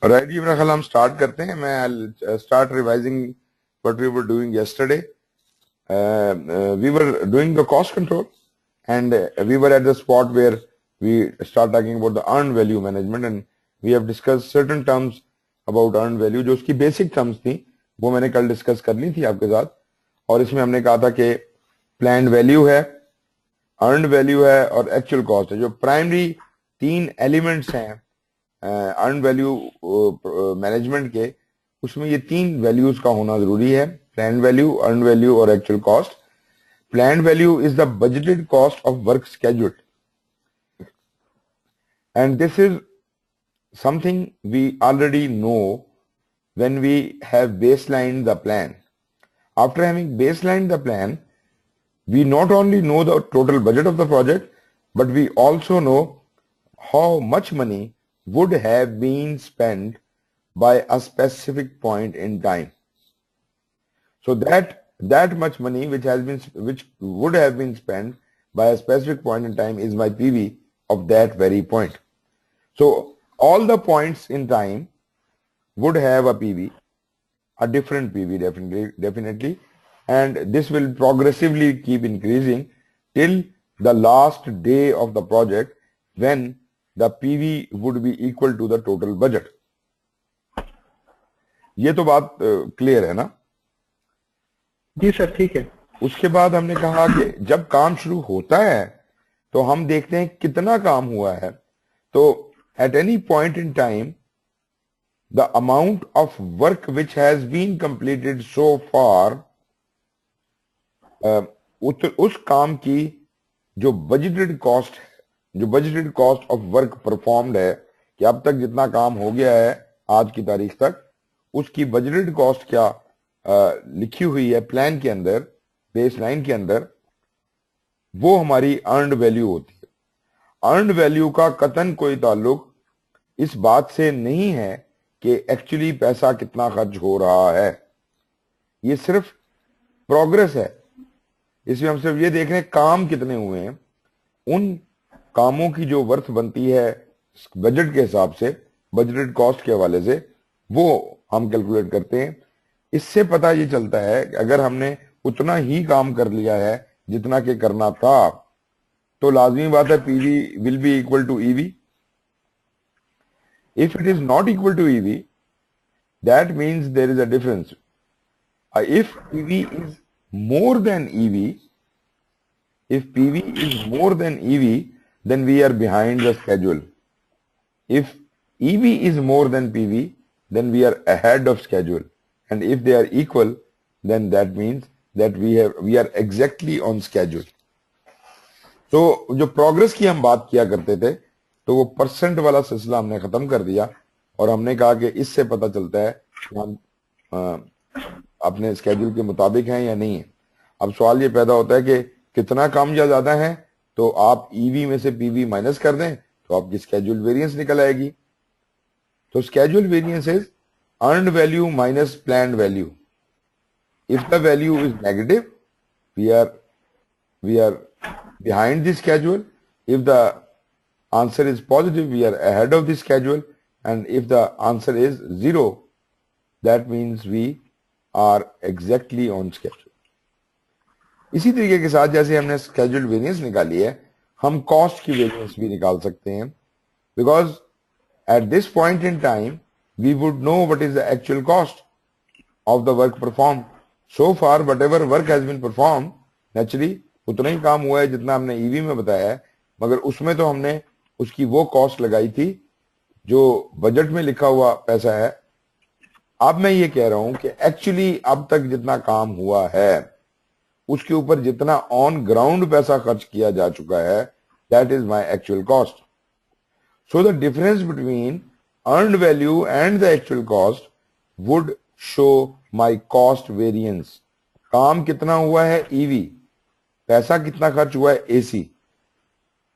Right जी, मेरा ख्याल हम स्टार्ट करते हैं। मैं start revising what we were doing yesterday. We were doing the cost control, and we were at the spot where we start talking about the earned value management, and we have discussed certain terms about earned value. जो उसकी basic terms थी वो मैंने कल discuss करनी थी आपके साथ, और इसमें हमने कहा था कि प्लान्ड वैल्यू है, अर्नड वैल्यू है और एक्चुअल कॉस्ट है. जो प्राइमरी तीन एलिमेंट्स हैं अर्न वैल्यू मैनेजमेंट के, उसमें ये तीन वैल्यूज का होना जरूरी है: प्लान वैल्यू, अर्न वैल्यू और actual cost. Plan value is the budgeted cost of work scheduled, and this is something we already know when we have baselined the plan. After having baselined the plan, we not only know the total budget of the project, but we also know how much money would have been spent by a specific point in time. So that much money which would have been spent by a specific point in time is my PV of that very point. So all the points in time would have a PV, a different PV definitely, and this will progressively keep increasing till the last day of the project, when the PV would be equal to the total budget. ये तो बात clear है ना? जी sir, ठीक है. उसके बाद हमने कहा कि जब काम शुरू होता है तो हम देखते हैं कितना काम हुआ है. तो at any point in time, the amount of work which has been completed so far, उस काम की जो बजटेड कॉस्ट है, जो budgeted cost of work performed है, कि अब तक जितना काम हो गया है आज की तारीख तक, उसकी बजटेड कॉस्ट क्या लिखी हुई है प्लान के अंदर, बेस लाइन के अंदर, वो हमारी अर्नड वैल्यू होती है. अर्नड वैल्यू का कतन कोई ताल्लुक इस बात से नहीं है कि एक्चुअली पैसा कितना खर्च हो रहा है. ये सिर्फ प्रोग्रेस है. इसमें हम सिर्फ ये देख रहे हैं काम कितने हुए हैं. उन कामों की जो वर्थ बनती है बजट के हिसाब से, बजटेड कॉस्ट के हवाले से, वो हम कैलकुलेट करते हैं. इससे पता ये चलता है कि अगर हमने उतना ही काम कर लिया है जितना कि करना था, तो लाजमी बात है PV will be equal to EV. If it is not equal to EV, that means there is a difference. If PV is more than EV, if PV is more than EV, then we are behind the schedule. If EV is more than PV, then we are ahead of schedule. And if they are equal, then that means that we are exactly on schedule. तो जो progress की हम बात किया करते थे, तो वो परसेंट वाला सिलसिला हमने खत्म कर दिया, और हमने कहा कि इससे पता चलता है कि हम अपने स्केड्यूल के मुताबिक हैं या नहीं है. अब सवाल ये पैदा होता है कि कितना कम या ज्यादा है, तो आप ईवी में से पीवी माइनस कर दें तो आपकी स्केड्यूल वेरिएंस निकल आएगी. तो schedule variance is earned value minus planned value. If the value is negative, we are behind the schedule. If the answer is positive, we are ahead of the schedule, and if the answer is 0, that means we are exactly on schedule. इसी तरीके के साथ जैसे हमने scheduled variance निकाली है, हम cost की वेरिएंस भी निकाल सकते हैं, because at this point in time we would know what is the actual cost of the work performed. So far whatever work has been performed, naturally उतना ही काम हुआ है जितना हमने ईवी में बताया है, मगर उसमें तो हमने उसकी वो कॉस्ट लगाई थी जो बजट में लिखा हुआ पैसा है. अब मैं ये कह रहा हूं कि एक्चुअली अब तक जितना काम हुआ है उसके ऊपर जितना ऑन ग्राउंड पैसा खर्च किया जा चुका है, that is my actual cost. So the difference between earned value and the actual cost would show my cost variance. काम कितना हुआ है ईवी, पैसा कितना खर्च हुआ है एसी.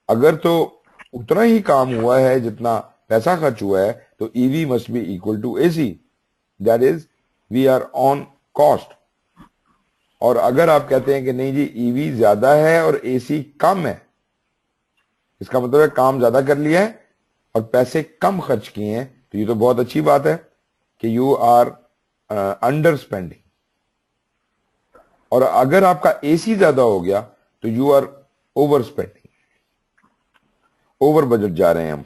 अगर तो उतना ही काम हुआ है जितना पैसा खर्च हुआ है, तो EV must be equal to AC. That is we are on cost. और अगर आप कहते हैं कि नहीं जी ईवी ज्यादा है और एसी कम है, इसका मतलब है काम ज्यादा कर लिया है और पैसे कम खर्च किए हैं, तो ये तो बहुत अच्छी बात है कि यू आर अंडर स्पेंडिंग, और अगर आपका एसी ज्यादा हो गया तो you are over spending, over budget जा रहे हैं हम।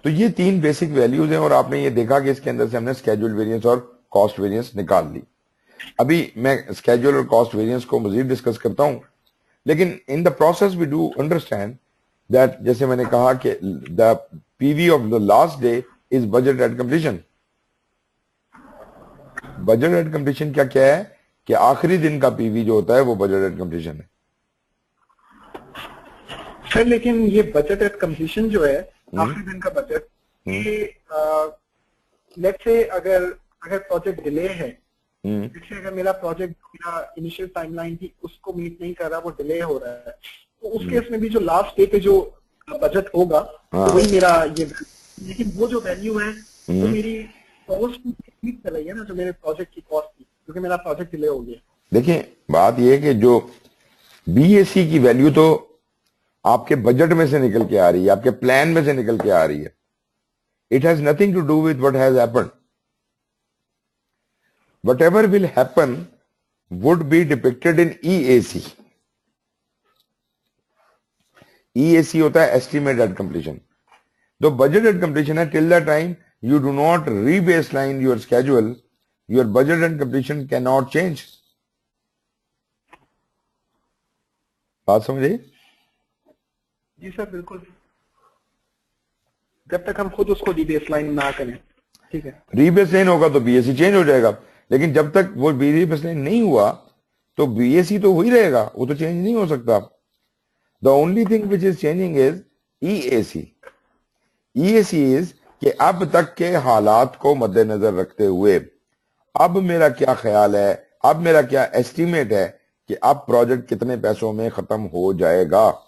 तो ये 3 बेसिक वैल्यूज हैं, और आपने ये देखा कि इसके अंदर से हमने स्केड्यूल वेरिएंस और कॉस्ट वेरिएंस निकाल ली। अभी मैं स्केड्यूल और कॉस्ट वेरिएंस को मजीद डिस्कस करता हूं, लेकिन in the process we do understand that, जैसे मैंने कहा कि the PV of the last day is budget at completion. Budget at completion क्या क्या है कि आखिरी दिन का पीवी जो होता है वो बजट एट कंप्लीशन है। सर लेकिन ये बजट एट कंप्लीशन जो है, आखिरी दिन का बजट, ये लेट्स से अगर प्रोजेक्ट डिले है, जैसे अगर मेरा प्रोजेक्ट, मेरा इनिशियल टाइमलाइन थी उसको मीट नहीं कर रहा, वो डिले हो रहा है, तो उस केस में भी जो लास्ट डे पे जो बजट होगा तो वही मेरा ये, लेकिन वो जो वैल्यू है वो मेरी कॉस्ट मीट कर रही है ना, जो मेरे प्रोजेक्ट की कॉस्ट थी, क्योंकि मेरा प्रोजेक्ट डिले हो गया। देखिए बात यह है कि जो बीएसी की वैल्यू तो आपके बजट में से निकल के आ रही है, आपके प्लान में से निकल के आ रही है। It has nothing to do with what has happened. Whatever will happen would be depicted in EAC. EAC होता है estimate at completion. तो budget at completion है, till the time you do not re-baseline your schedule, your budget at completion cannot change. बात समझे? जी sir बिल्कुल, जब तक हम खुद उसको री-बेसलाइन ना करें। ठीक है, री-बेसलाइन होगा तो बीएसी चेंज हो जाएगा, लेकिन जब तक वो री-बेसलाइन नहीं हुआ तो बीएसी तो वही रहेगा, वो तो चेंज नहीं हो सकता। The only thing which is changing is EAC. EAC is कि अब तक के हालात को मद्देनजर रखते हुए अब मेरा क्या ख्याल है, अब मेरा क्या एस्टीमेट है कि अब प्रोजेक्ट कितने पैसों में खत्म हो जाएगा।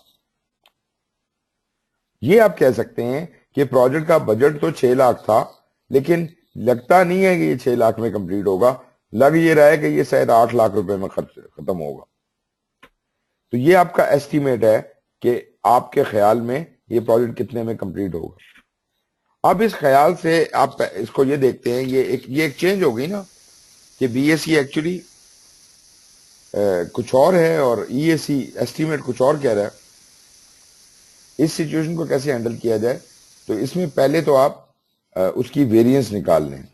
ये आप कह सकते हैं कि प्रोजेक्ट का बजट तो 6 लाख था, लेकिन लगता नहीं है कि ये 6 लाख में कंप्लीट होगा, लग ये रहा है कि ये शायद 8 लाख रुपए में खत्म होगा। तो ये आपका एस्टीमेट है कि आपके ख्याल में ये प्रोजेक्ट कितने में कंप्लीट होगा। अब इस ख्याल से आप इसको ये देखते हैं, ये एक चेंज हो गई ना कि बीएसी एक्चुअली कुछ और है और ईएसी एस्टीमेट कुछ और कह रहा है। इस सिचुएशन को कैसे हैंडल किया जाए, तो इसमें पहले तो आप उसकी वेरिएंस निकाल लें।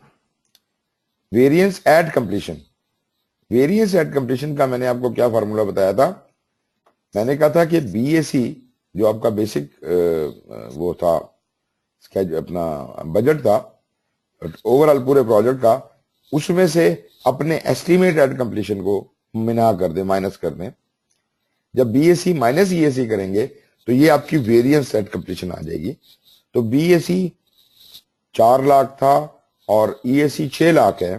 Variance at completion. Variance at completion का मैंने आपको क्या फार्मूला बताया था? मैंने कहा था कि बीएसी जो आपका बेसिक वो था, अपना बजट था ओवरऑल पूरे प्रोजेक्ट का, उसमें से अपने एस्टीमेट एट कंप्लीशन को मिना कर दें, माइनस कर दें। जब बीएसी माइनस ईएसी करेंगे तो ये आपकी वेरिएंस एट कंप्लीशन आ जाएगी। तो बीएसी 4 लाख था और ईएसी 6 लाख है,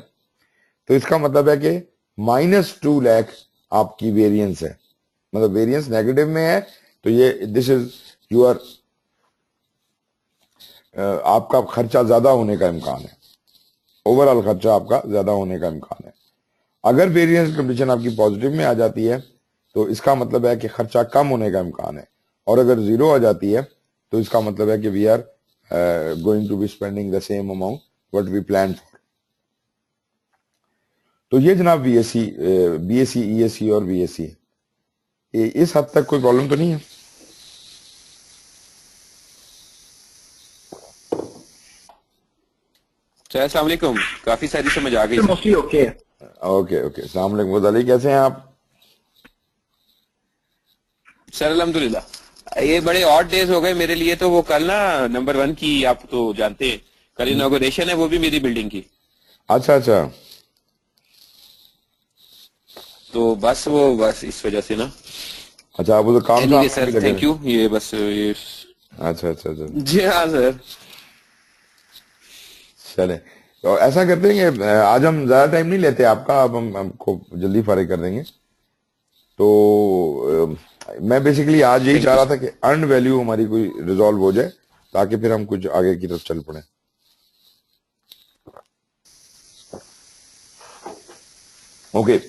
तो इसका मतलब है कि -2 लाख आपकी वेरिएंस है, मतलब वेरिएंस नेगेटिव में है। तो ये दिस इज यूर आपका खर्चा ज्यादा होने का इम्कान है, ओवरऑल खर्चा आपका ज्यादा होने का इम्कान है। अगर वेरिएंस कंडीशन आपकी पॉजिटिव में आ जाती है तो इसका मतलब है कि खर्चा कम होने का इम्कान है, और अगर 0 आ जाती है तो इसका मतलब है कि we are going to be spending the same amount what we plan for. तो ये जनाब बीएसी, ईएसी और वीएसी, इस हद तक कोई प्रॉब्लम तो नहीं है? अस्सलाम वालेकुम, काफी सारी समझ आ गई। मोस्टली ओके है। ओके अस्सलाम वालेकुम वज़ाली, कैसे हैं आप? सर अल्हम्दुलिल्लाह, ये बड़े ऑड डेज हो गए मेरे लिए। तो वो कल ना नंबर 1 की, आप तो जानते हैं, कल इनॉग्रेशन है, वो भी मेरी बिल्डिंग की। अच्छा तो बस इस वजह से ना। अच्छा, आप उधर काम एनीवे साहब सर, थैंक यू। ये बस ये अच्छा जी हाँ सर। चले, तो ऐसा करते हैं कि आज हम ज्यादा टाइम नहीं लेते आपका, अब हम हमको जल्दी फारिग कर देंगे। तो मैं बेसिकली आज यही चाह रहा था कि अर्न वैल्यू हमारी कोई रिजॉल्व हो जाए, ताकि फिर हम कुछ आगे की तरफ चल पड़े। ओके,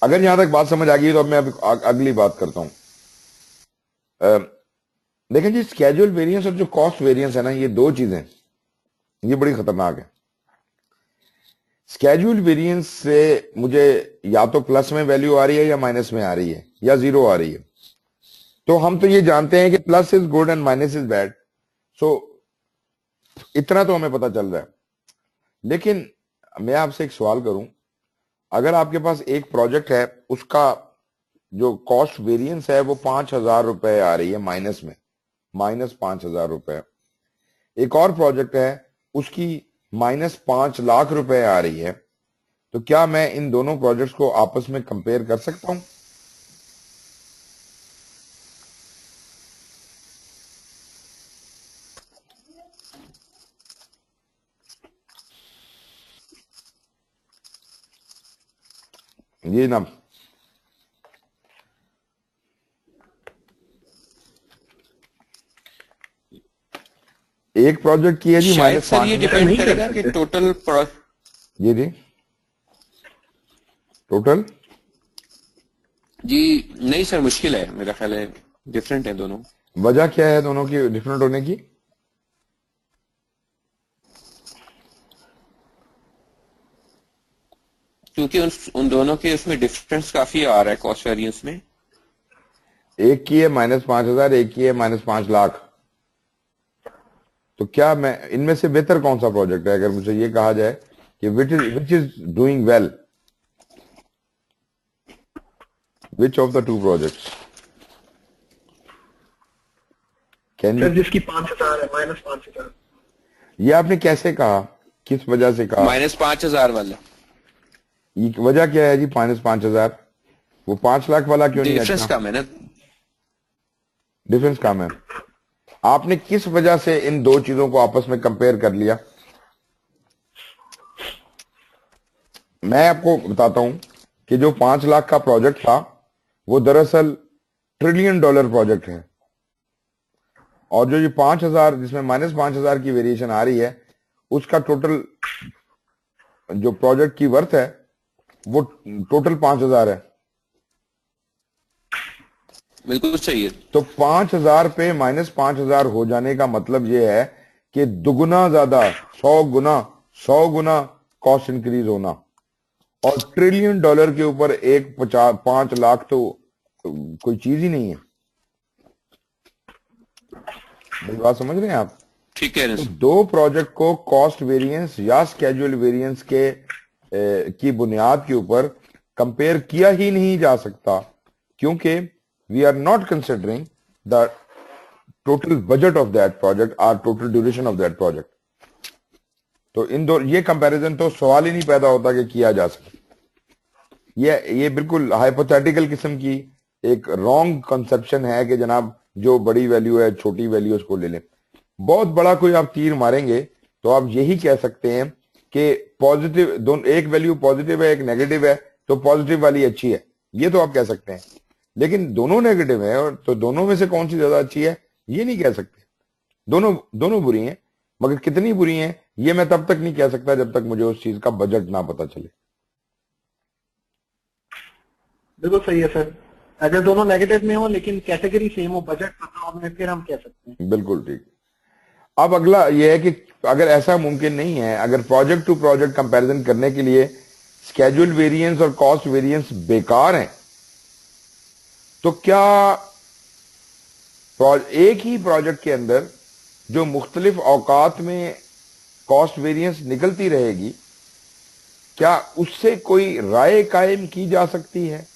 अगर यहां तक बात समझ आ गई तो अब मैं अगली बात करता हूं। देखें जी, स्केड्यूल वेरिएंस और जो कॉस्ट वेरिएंस है ना, ये दो चीजें, ये बड़ी खतरनाक है। स्केड्यूल वेरिएंस से मुझे या तो प्लस में वैल्यू आ रही है या माइनस में आ रही है या जीरो आ रही है। तो हम तो ये जानते हैं कि plus is good and minus is bad, so इतना तो हमें पता चल रहा है। लेकिन मैं आपसे एक सवाल करूं, अगर आपके पास एक प्रोजेक्ट है, उसका जो कॉस्ट वेरिएंस है वो 5,000 रुपए आ रही है माइनस में, माइनस 5,000 रुपए। एक और प्रोजेक्ट है, उसकी माइनस 5 लाख रुपए आ रही है, तो क्या मैं इन दोनों प्रोजेक्ट्स को आपस में कंपेयर कर सकता हूं? ये ना, एक प्रोजेक्ट की है जी शायद माइनस सर ये 5,000। डिपेंड करेगा कि टोटल जी जी, टोटल जी नहीं सर, मुश्किल है, मेरा ख्याल है डिफरेंट है दोनों। वजह क्या है दोनों की डिफरेंट होने की? क्योंकि उन दोनों के उसमें डिफरेंस काफी आ रहा है कॉस्ट वेरिएंस में। एक की है माइनस 5,000, एक की है माइनस 5 लाख। तो क्या मैं इनमें से बेहतर कौन सा प्रोजेक्ट है, अगर मुझे ये कहा जाए कि which is doing well, which of the two projects can you? Sir जिसकी 5,000 है, माइनस 5,000। ये आपने कैसे कहा, किस वजह से कहा? माइनस 5,000 वाला ये वजह क्या है जी माइनस 5,000? वो 5 लाख वाला क्यों नहीं डिफरेंस अच्छा? कम है ना। डिफरेंस कम है। आपने किस वजह से इन दो चीजों को आपस में कंपेयर कर लिया? मैं आपको बताता हूं कि जो 5 लाख का प्रोजेक्ट था वो दरअसल $1 ट्रिलियन प्रोजेक्ट है, और जो ये 5,000 जिसमें माइनस 5,000 की वेरिएशन आ रही है, उसका टोटल जो प्रोजेक्ट की वर्थ है वो टोटल 5,000 है। बिल्कुल सही है। तो 5,000 पे माइनस 5,000 हो जाने का मतलब ये है कि दुगुना ज्यादा, 100 गुना कॉस्ट इंक्रीज होना, और $1 ट्रिलियन के ऊपर एक 5 लाख तो कोई चीज ही नहीं है। मेरी बात समझ रहे हैं आप? ठीक है तो दो प्रोजेक्ट को कॉस्ट वेरिएंस या स्केड्यूल वेरिएंस के की बुनियाद के ऊपर कंपेयर किया ही नहीं जा सकता, क्योंकि we are not considering the total budget of that project और total duration of that project. तो इन दो ये कंपैरिजन तो सवाल ही नहीं पैदा होता कि किया जा सके। ये बिल्कुल हाइपोथेटिकल किस्म की एक रॉन्ग कंसेप्शन है कि जनाब जो बड़ी वैल्यू है छोटी वैल्यू उसको ले लें। बहुत बड़ा कोई आप तीर मारेंगे तो आप यही कह सकते हैं कि पॉजिटिव दोनों, एक वैल्यू पॉजिटिव है एक नेगेटिव है, तो पॉजिटिव वाली अच्छी है, ये तो आप कह सकते हैं। लेकिन दोनों नेगेटिव है और तो दोनों में से कौन सी ज्यादा अच्छी है ये नहीं कह सकते। दोनों बुरी हैं, मगर कितनी बुरी हैं ये मैं तब तक नहीं कह सकता जब तक मुझे उस चीज का बजट ना पता चले। बिल्कुल सही है सर। अगर दोनों नेगेटिव में हो लेकिन कैटेगरी सेम हो, बजट पता हो, हमें फिर हम कह सकते हैं। बिल्कुल ठीक। अब अगला यह है कि अगर ऐसा मुमकिन नहीं है, अगर प्रोजेक्ट टू प्रोजेक्ट कंपैरिजन करने के लिए स्केड्यूल वेरिएंस और कॉस्ट वेरिएंस बेकार हैं, तो क्या एक ही प्रोजेक्ट के अंदर जो मुख्तलिफ औकात में कॉस्ट वेरिएंस निकलती रहेगी, क्या उससे कोई राय कायम की जा सकती है?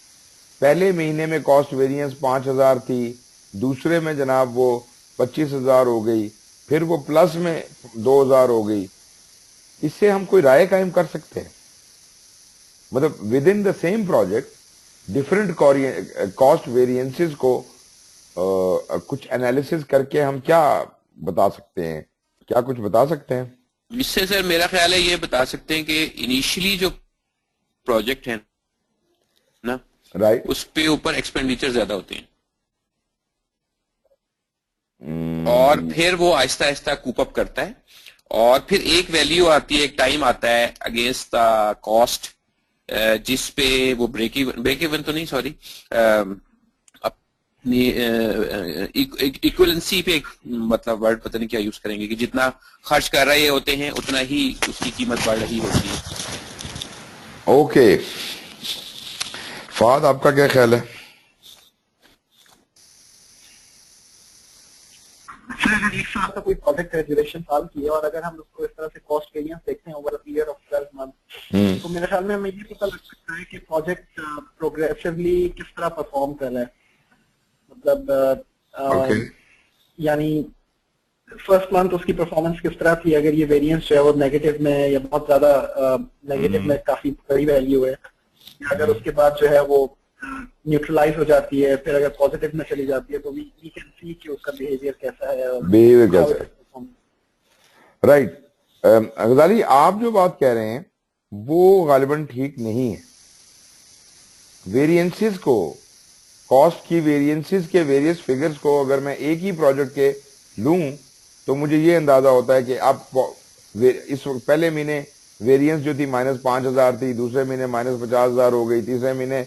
पहले महीने में कॉस्ट वेरिएंस 5,000 थी, दूसरे में जनाब वो 25,000 हो गई, फिर वो प्लस में 2,000 हो गई। इससे हम कोई राय कायम कर सकते हैं? मतलब with in the same project different cost variances को कुछ एनालिसिस करके हम क्या बता सकते हैं? क्या कुछ बता सकते हैं इससे? सर मेरा ख्याल है ये बता सकते हैं कि इनिशियली जो प्रोजेक्ट है ना, राइट, उस पे ऊपर एक्सपेंडिचर ज्यादा होते हैं और फिर वो आहिस्ता आहिस्ता कूप अप करता है, और फिर एक वैल्यू आती है, एक टाइम आता है अगेंस्ट द कॉस्ट जिस पे वो ब्रेक इवन तो नहीं, सॉरी, इक्वलेंसी पे मतलब वर्ड पता नहीं क्या यूज करेंगे कि जितना खर्च कर रहे होते हैं उतना ही उसकी कीमत बढ़ रही होती है। ओके, फहद आपका क्या ख्याल है? सर अगर एक साल का कोई प्रोजेक्ट है, ड्यूरेशन साल की है, और अगर हम उसको इस तरह से कॉस्ट वेरिएंस देखते हैं over a period of 12 month, तो मेरे ख्याल में हमें ये पता लग सकता है कि प्रोजेक्ट प्रोग्रेसिवली किस तरह परफॉर्म कर रहा है। मतलब ओके, यानी फर्स्ट मंथ उसकी परफॉर्मेंस किस तरह थी, अगर ये वेरिएंस जो है वो नेगेटिव में या बहुत ज्यादा नेगेटिव में काफी बड़ी वैल्यू है, या अगर उसके बाद जो है वो न्यूट्रलाइज हो जाती है, फिर अगर पॉजिटिव में चली जाती है, तो वी कैन सी कि उसका बिहेवियर कैसा है और बिहेवियर how कैसा it है, is performing। राइट। गजाली आप जो बात कह रहे हैं वो गालिबन ठीक नहीं है। वेरिएंसेस को, कॉस्ट की वेरिएंसेस के वेरियस फिगर्स को अगर मैं एक ही प्रोजेक्ट के लूं तो मुझे ये अंदाजा होता है कि आप इस वक्त पहले महीने वेरिएंस जो थी -5,000 थी, दूसरे महीने -50,000 हो गई, तीसरे महीने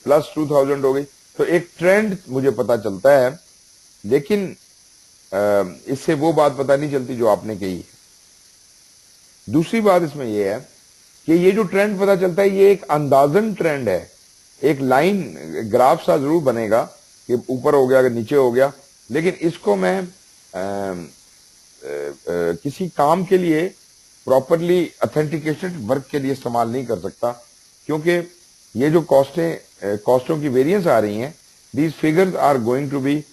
+2,000 हो गई, तो एक ट्रेंड मुझे पता चलता है। लेकिन इससे वो बात पता नहीं चलती जो आपने कही। दूसरी बात इसमें यह है कि ये जो ट्रेंड पता चलता है ये एक अंदाजन ट्रेंड है, एक लाइन ग्राफ सा जरूर बनेगा कि ऊपर हो गया अगर नीचे हो गया, लेकिन इसको मैं किसी काम के लिए प्रॉपरली ऑथेंटिकेटेड वर्क के लिए इस्तेमाल नहीं कर सकता, क्योंकि ये जो कॉस्टों की वेरिएंस आ रही हैं, these figures are going to be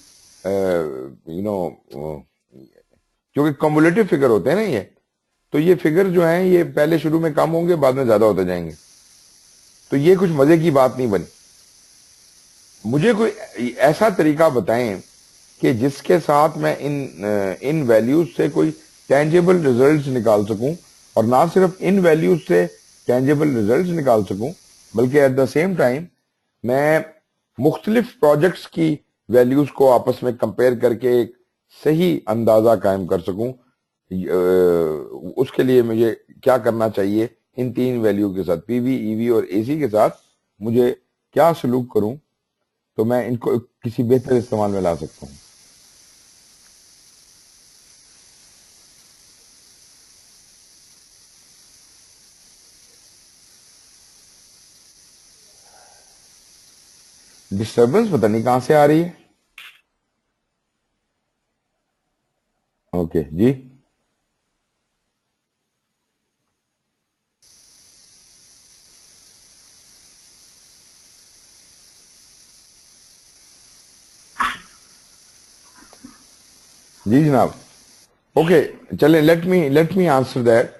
क्योंकि कम्युलेटिव फिगर होते हैं ना ये, तो ये फिगर जो हैं ये पहले शुरू में कम होंगे, बाद में ज्यादा होते जाएंगे। तो ये कुछ मजे की बात नहीं बनी। मुझे कोई ऐसा तरीका बताएं कि जिसके साथ मैं इन वैल्यूज से कोई टेंजेबल रिजल्ट्स निकाल सकूं, और ना सिर्फ इन वैल्यूज से टेंजेबल रिजल्ट्स निकाल सकूं, बल्कि एट द सेम टाइम मैं मुख्तलिफ प्रोजेक्ट्स की वैल्यूज को आपस में कंपेयर करके एक सही अंदाजा कायम कर सकूं। उसके लिए मुझे क्या करना चाहिए, इन तीन वैल्यू के साथ, पीवी, ईवी और एसी के साथ मुझे क्या सलूक करूं तो मैं इनको किसी बेहतर इस्तेमाल में ला सकता हूं। डिस्टर्बेंस पता नहीं कहां से आ रही है। ओके जी, जी जनाब। ओके, चले, लेट मी आंसर दैट।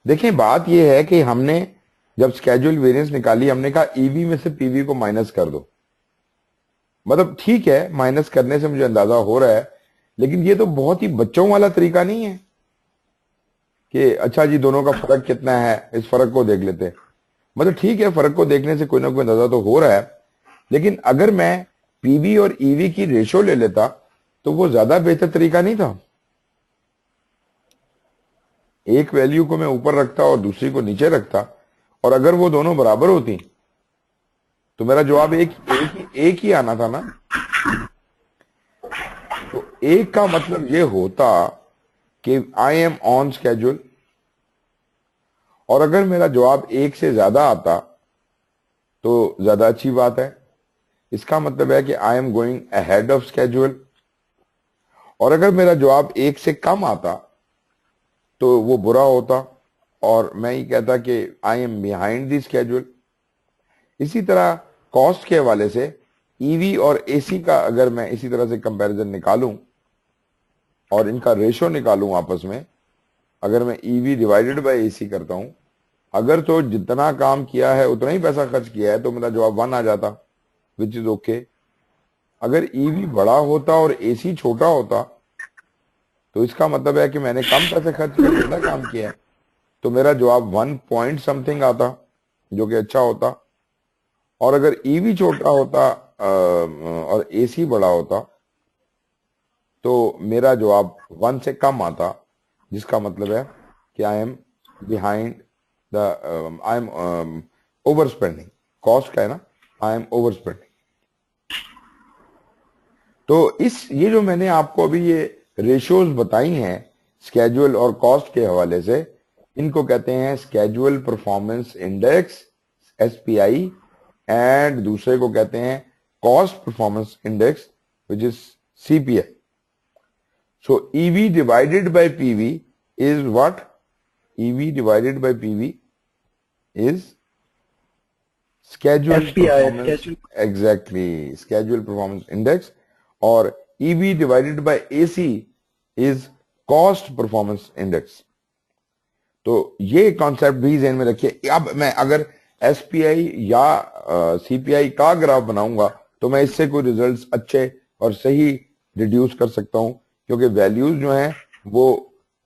देखें, बात यह है कि हमने जब स्केड्यूल वेरिएंस निकाली, हमने कहा ईवी में से पीवी को माइनस कर दो। मतलब ठीक है, माइनस करने से मुझे अंदाजा हो रहा है, लेकिन ये तो बहुत ही बच्चों वाला तरीका नहीं है कि अच्छा जी दोनों का फर्क कितना है, इस फर्क को देख लेते हैं। मतलब ठीक है, फर्क को देखने से कोई ना कोई अंदाजा तो हो रहा है, लेकिन अगर मैं पीवी और ईवी की रेशो ले लेता तो वो ज्यादा बेहतर तरीका नहीं था। एक वैल्यू को मैं ऊपर रखता और दूसरी को नीचे रखता, और अगर वो दोनों बराबर होती तो मेरा जवाब एक ही आना था ना। तो एक का मतलब ये होता कि आई एम ऑन स्केड्यूल, और अगर मेरा जवाब एक से ज्यादा आता तो ज्यादा अच्छी बात है, इसका मतलब है कि I am going ahead of schedule. और अगर मेरा जवाब एक से कम आता तो वो बुरा होता और मैं ये कहता कि I am behind the schedule. इसी तरह कॉस्ट के हवाले से ईवी और एसी का अगर मैं इसी तरह से कंपैरिजन निकालूं और इनका रेशो निकालूं आपस में, अगर मैं ईवी डिवाइडेड बाय एसी करता हूं, अगर तो जितना काम किया है उतना ही पैसा खर्च किया है तो मेरा जवाब 1 आ जाता, विच इज ओके। अगर ईवी बड़ा होता और एसी छोटा होता तो इसका मतलब है कि मैंने कम पैसे खर्च कर ज्यादा काम किया है, तो मेरा जवाब 1 पॉइंट समथिंग आता, जो कि अच्छा होता। और अगर ईवी छोटा होता और एसी बड़ा होता तो मेरा जवाब 1 से कम आता, जिसका मतलब है कि I am behind the, I am over spending. Cost का है ना, आई एम ओवर स्पेंडिंग। तो ये जो मैंने आपको अभी ये रेशियोज बताई हैं स्केड्यूल और कॉस्ट के हवाले से, इनको कहते हैं schedule performance index SPI, and दूसरे को कहते हैं cost performance index which is CPI. So EV divided by PV is what? EV divided by PV is schedule SPI, performance. schedule. Exactly, schedule performance index. और EV divided by AC is cost performance index. तो ये concept भी ध्यान में रखिए. अब मैं अगर SPI या CPI का ग्राफ बनाऊंगा तो मैं इससे कोई रिजल्ट्स अच्छे और सही डिड्यूस कर सकता हूं, क्योंकि वैल्यूज जो हैं वो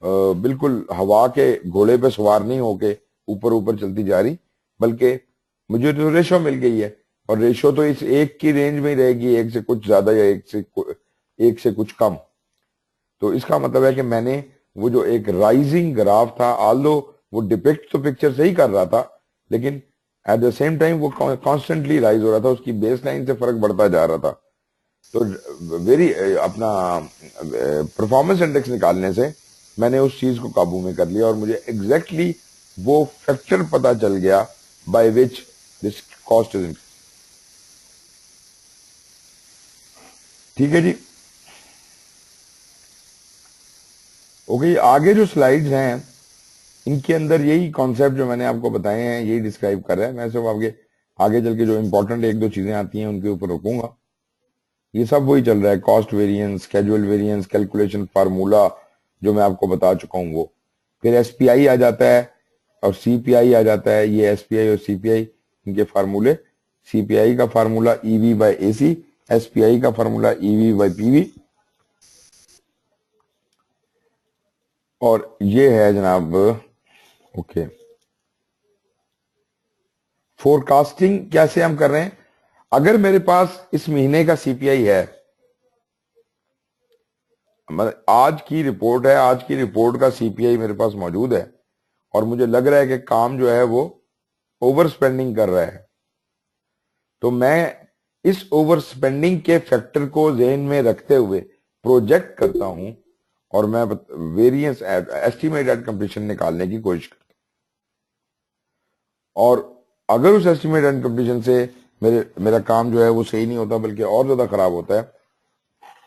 बिल्कुल हवा के घोड़े पे सवार नहीं होके ऊपर ऊपर चलती जा रही, बल्कि मुझे तो रेशो मिल गई है और रेशो तो इस एक की रेंज में ही रहेगी, एक से कुछ ज्यादा या एक से कुछ कम. तो इसका मतलब है कि मैंने वो जो एक राइजिंग ग्राफ था, आल्दो वो डिपिक्ट तो पिक्चर से ही कर रहा था, लेकिन एट द सेम टाइम वो कॉन्स्टेंटली राइज हो रहा था, उसकी बेस लाइन से फर्क बढ़ता जा रहा था. तो वेरी अपना परफॉर्मेंस इंडेक्स निकालने से मैंने उस चीज को काबू में कर लिया और मुझे एग्जैक्टली वो फैक्टर पता चल गया by which this cost is. ठीक है जी. ओके, आगे जो स्लाइड्स हैं इनके अंदर यही कॉन्सेप्ट जो मैंने आपको बताए हैं यही डिस्क्राइब कर रहा है. मैं सिर्फ आगे चल के जो इंपॉर्टेंट एक दो चीजें आती हैं उनके ऊपर रुकूंगा. ये सब वही चल रहा है, cost variance, schedule variance, calculation formula जो मैं आपको बता चुका हूं वो. फिर SPI आ जाता है और CPI आ जाता है. ये SPI और CPI इनके फार्मूले. CPI का formula EV by AC, SPI का फार्मूला EV by PV. और ये है जनाब ओके फोरकास्टिंग कैसे हम कर रहे हैं. अगर मेरे पास इस महीने का CPI है, आज की रिपोर्ट है, आज की रिपोर्ट का CPI मेरे पास मौजूद है और मुझे लग रहा है कि काम जो है वो ओवर स्पेंडिंग कर रहा है, तो मैं इस ओवर स्पेंडिंग के फैक्टर को ज़हन में रखते हुए प्रोजेक्ट करता हूं और मैं वेरिएंस एस्टीमेट एट कंप्लीशन निकालने की कोशिश करता हूं. और अगर उस एस्टीमेट एट कंप्लीशन से मेरा काम जो है वो सही नहीं होता बल्कि और ज्यादा खराब होता है,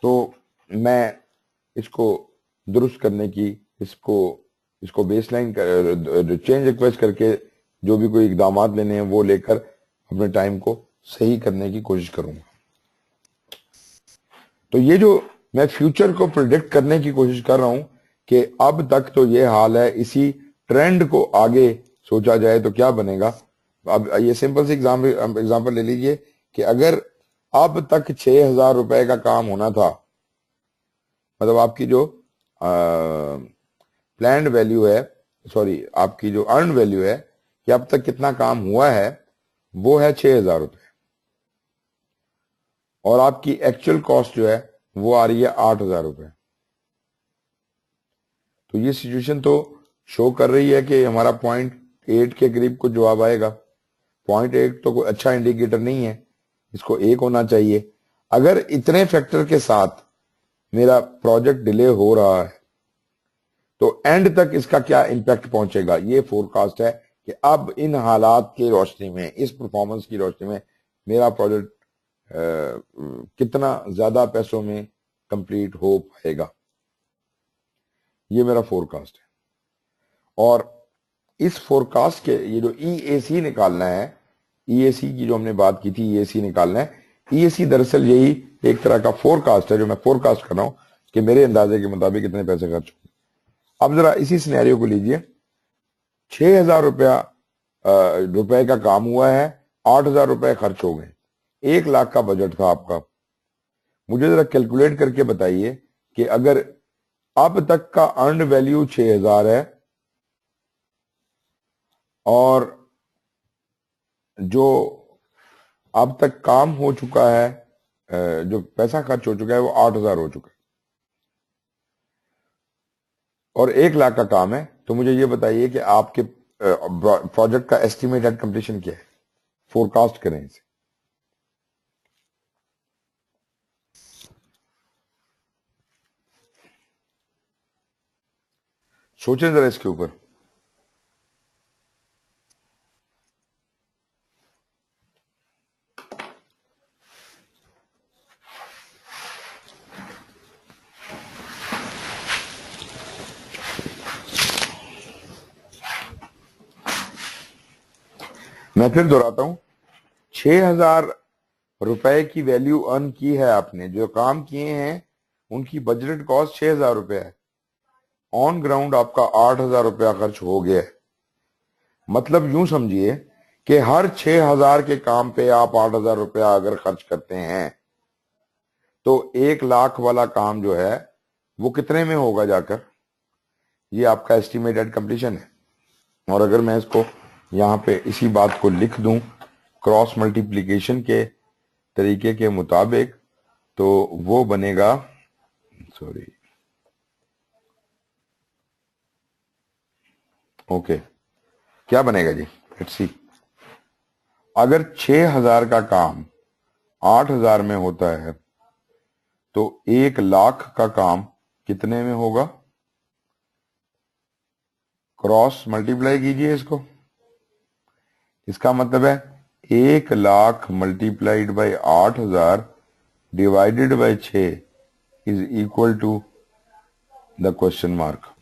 तो मैं इसको दुरुस्त करने की, इसको बेसलाइन चेंज रिक्वेस्ट करके जो भी कोई इकदाम लेने हैं वो लेकर अपने टाइम को सही करने की कोशिश करूंगा. तो ये जो मैं फ्यूचर को प्रिडिक्ट करने की कोशिश कर रहा हूं कि अब तक तो ये हाल है, इसी ट्रेंड को आगे सोचा जाए तो क्या बनेगा. अब ये सिंपल सी एग्जांपल ले लीजिए कि अगर अब तक 6,000 रुपए का काम होना था, मतलब आपकी जो प्लान्ड वैल्यू है, सॉरी आपकी जो अर्न वैल्यू है कि अब तक कितना काम हुआ है वो है 6,000 रुपए और आपकी एक्चुअल कॉस्ट जो है वो आ रही है 8,000 रुपए. तो ये सिचुएशन तो शो कर रही है कि हमारा 0.8 के करीब कुछ जवाब आएगा. 0.8 तो कोई अच्छा इंडिकेटर नहीं है, इसको 1 होना चाहिए. अगर इतने फैक्टर के साथ मेरा प्रोजेक्ट डिले हो रहा है तो एंड तक इसका क्या इंपैक्ट पहुंचेगा, ये फोरकास्ट है कि अब इन हालात की रोशनी में, इस परफॉर्मेंस की रोशनी में मेरा प्रोजेक्ट कितना ज्यादा पैसों में कंप्लीट हो पाएगा. ये मेरा फोरकास्ट है. और इस फोरकास्ट के ये जो EAC निकालना है, EAC की जो हमने बात की थी, EAC निकालना है. EAC दरअसल यही एक तरह का फोरकास्ट है जो मैं फोरकास्ट कर रहा हूं कि मेरे अंदाजे के मुताबिक कितने पैसे खर्च होंगे. अब जरा इसी सिनेरियो को लीजिए, 6,000 रुपए का काम हुआ है, 8,000 रुपए खर्च हो गए, 1 लाख का बजट था आपका. मुझे जरा कैलकुलेट करके बताइए कि अगर अब तक का अर्न वैल्यू 6,000 है और जो अब तक काम हो चुका है, जो पैसा खर्च हो चुका है वो 8,000 हो चुका है और 1 लाख का काम है, तो मुझे ये बताइए कि आपके प्रोजेक्ट का एस्टिमेट एट कंप्लीशन क्या है. फोरकास्ट करें इसे. सोचें जरा इसके ऊपर। मैं फिर दोहराता हूं, 6,000 रुपए की वैल्यू अर्न की है आपने, जो काम किए हैं उनकी बजटेड कॉस्ट 6,000 रुपए है। ऑन ग्राउंड आपका 8,000 रुपया खर्च हो गया है। मतलब यूं समझिए कि हर 6,000 के काम पे आप 8,000 रुपया अगर खर्च करते हैं तो 1,00,000 वाला काम जो है वो कितने में होगा जाकर? ये आपका एस्टिमेटेड कंप्लीशन है। और अगर मैं इसको यहां पे इसी बात को लिख दूं क्रॉस मल्टीप्लिकेशन के तरीके के मुताबिक, तो वो बनेगा, सॉरी, ओके, क्या बनेगा जी? Let's see. अगर 6,000 का काम 8,000 में होता है तो 1,00,000 का काम कितने में होगा? क्रॉस मल्टीप्लाई कीजिए इसको। इसका मतलब है 1,00,000 multiplied by 8,000 divided by 6 is equal to the question mark.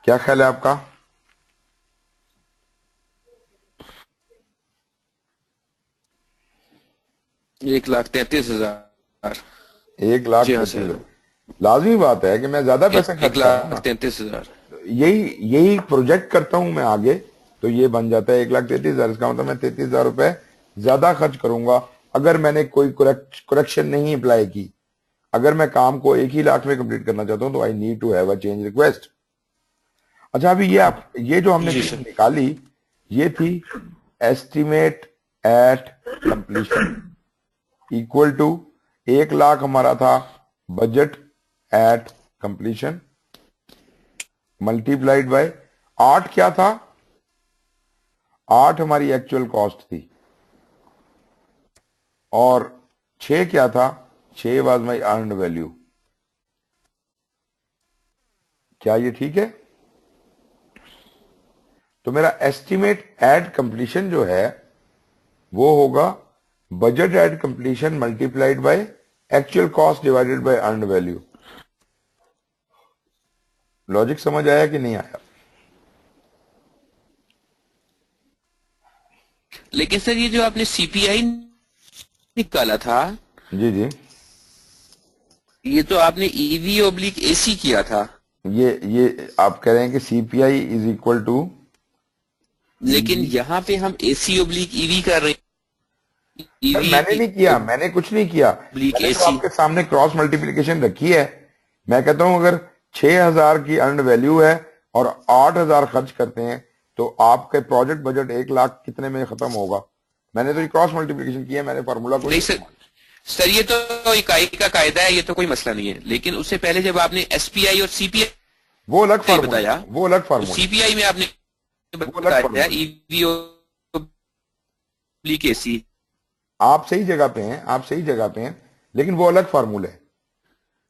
क्या ख्याल है आपका? 1,33,000। 1,33,000। लाजमी बात है कि मैं ज्यादा पैसा खर्च कर रहा हूं ना। 1,33,000। यही प्रोजेक्ट करता हूं मैं आगे, तो ये बन जाता है 1,33,000। इसका मतलब मैं 33,000 रुपए ज्यादा खर्च करूंगा अगर मैंने कोई करेक्शन नहीं अप्लाई की। अगर मैं काम को 1 ही लाख में कंप्लीट करना चाहता हूं तो I need to have a change request. अच्छा, अभी ये जो हमने चीज निकाली ये थी estimate at completion equal to 1,00,000 हमारा था budget at completion multiplied by 8 क्या था? 8 हमारी एक्चुअल कॉस्ट थी और 6 क्या था? 6 वाज माई अर्न्ड वैल्यू। क्या ये ठीक है? तो मेरा एस्टिमेट एट कंप्लीशन जो है वो होगा budget at completion multiplied by actual cost divided by earned value. Logic समझ आया कि नहीं आया? लेकिन सर ये जो आपने सीपीआई निकाला था, जी जी, ये तो आपने ईवी ओब्लिक एसी किया था। ये आप कह रहे हैं कि सीपीआई इज इक्वल टू, लेकिन यहाँ पे हम एसी ओब्लिक ईवी कर रहे हैं। मैंने नहीं किया, मैंने कुछ नहीं किया, मैंने तो आपके सामने क्रॉस मल्टीप्लिकेशन रखी है। मैं कहता हूं अगर 6,000 की अर्न वैल्यू है और 8,000 खर्च करते हैं तो आपके प्रोजेक्ट बजट 1,00,000 कितने में खत्म होगा? मैंने तो क्रॉस मल्टीप्लिकेशन किया, मैंने फार्मूला को नहीं सर ये तो इकाई का कायदा है, ये तो कोई मसला नहीं है। लेकिन उससे पहले जब आपने एसपीआई और सीपीआई वो अलग फार्मूला बताया, वो अलग फार्मूला, सीपीआई में आपने बताया ईवी ओब्लिक एसी। आप सही जगह पे हैं, आप सही जगह पे हैं, लेकिन वो अलग फार्मूला है।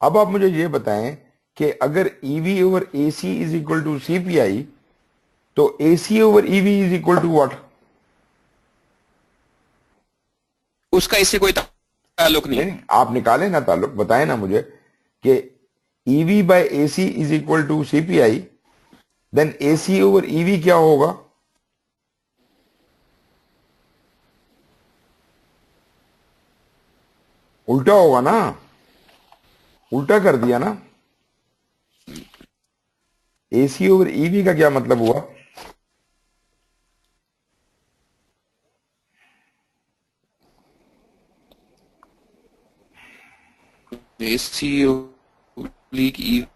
अब आप मुझे ये बताएं कि अगर EV over AC is equal to CPI तो AC over EV is equal to what? उसका इससे कोई ताल्लुक नहीं। आप निकालें ना ताल्लुक, बताएं ना मुझे कि EV by AC is equal to CPI, then AC over EV क्या होगा? उल्टा होगा ना, उल्टा कर दिया ना। एसी ओवर ईवी का क्या मतलब हुआ? एसी ओब्लिक ईवी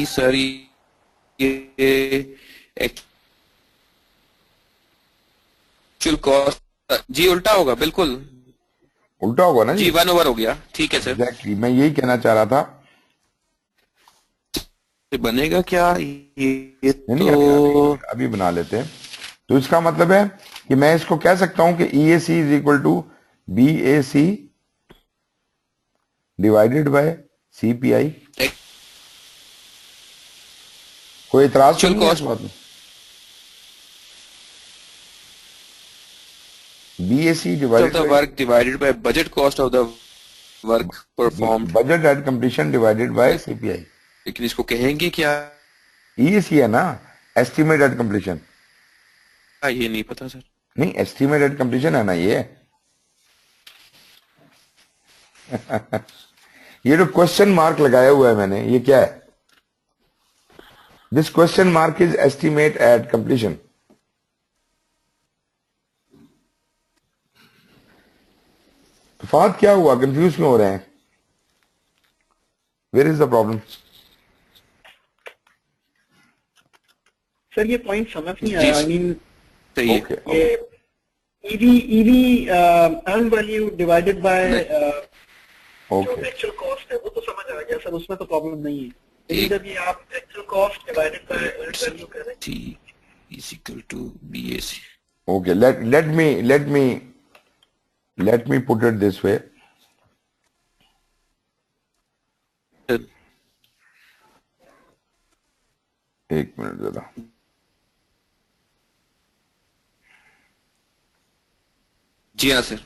सर ये एक्चुअल कॉस्ट जी उल्टा होगा, बिल्कुल उल्टा होगा ना जी, 1 ओवर हो गया। ठीक है सर, एग्जैक्टली, मैं यही कहना चाह रहा था। बनेगा क्या ये नहीं, तो अभी बना लेते हैं। तो इसका मतलब है कि मैं इसको कह सकता हूं कि EAC is equal to BAC divided by CPI। कोई इतराज तो Actual नहीं है इस cost बात में? BAC of divided the by work divided by budget cost of the work performed. budget at completion divided by CPI. लेकिन इसको कहेंगे क्या? EAC है ना, estimate at completion. ये नहीं पता सर. नहीं, estimate at completion है ना ये. ये जो क्वेश्चन मार्क लगाया हुआ है मैंने, ये क्या है? This question mark is estimate at completion. तो फाद क्या हुआ, कंफ्यूज क्यों हो रहे हैं? Where is the problem? Sir ये पॉइंट समझ नहीं आया. आई मीन सही है. ओके, ये EV earn value divided by जो ओके, एक्चुअल कॉस्ट है वो तो समझ आ गया सर, उसमें तो प्रॉब्लम नहीं है. लेकिन एक- जब ये आप actual cost divided bye earn value कर रहे हैं, T is equal to BAC. Okay. let me put it this way. एक मिनट जरा. जी हाँ सर.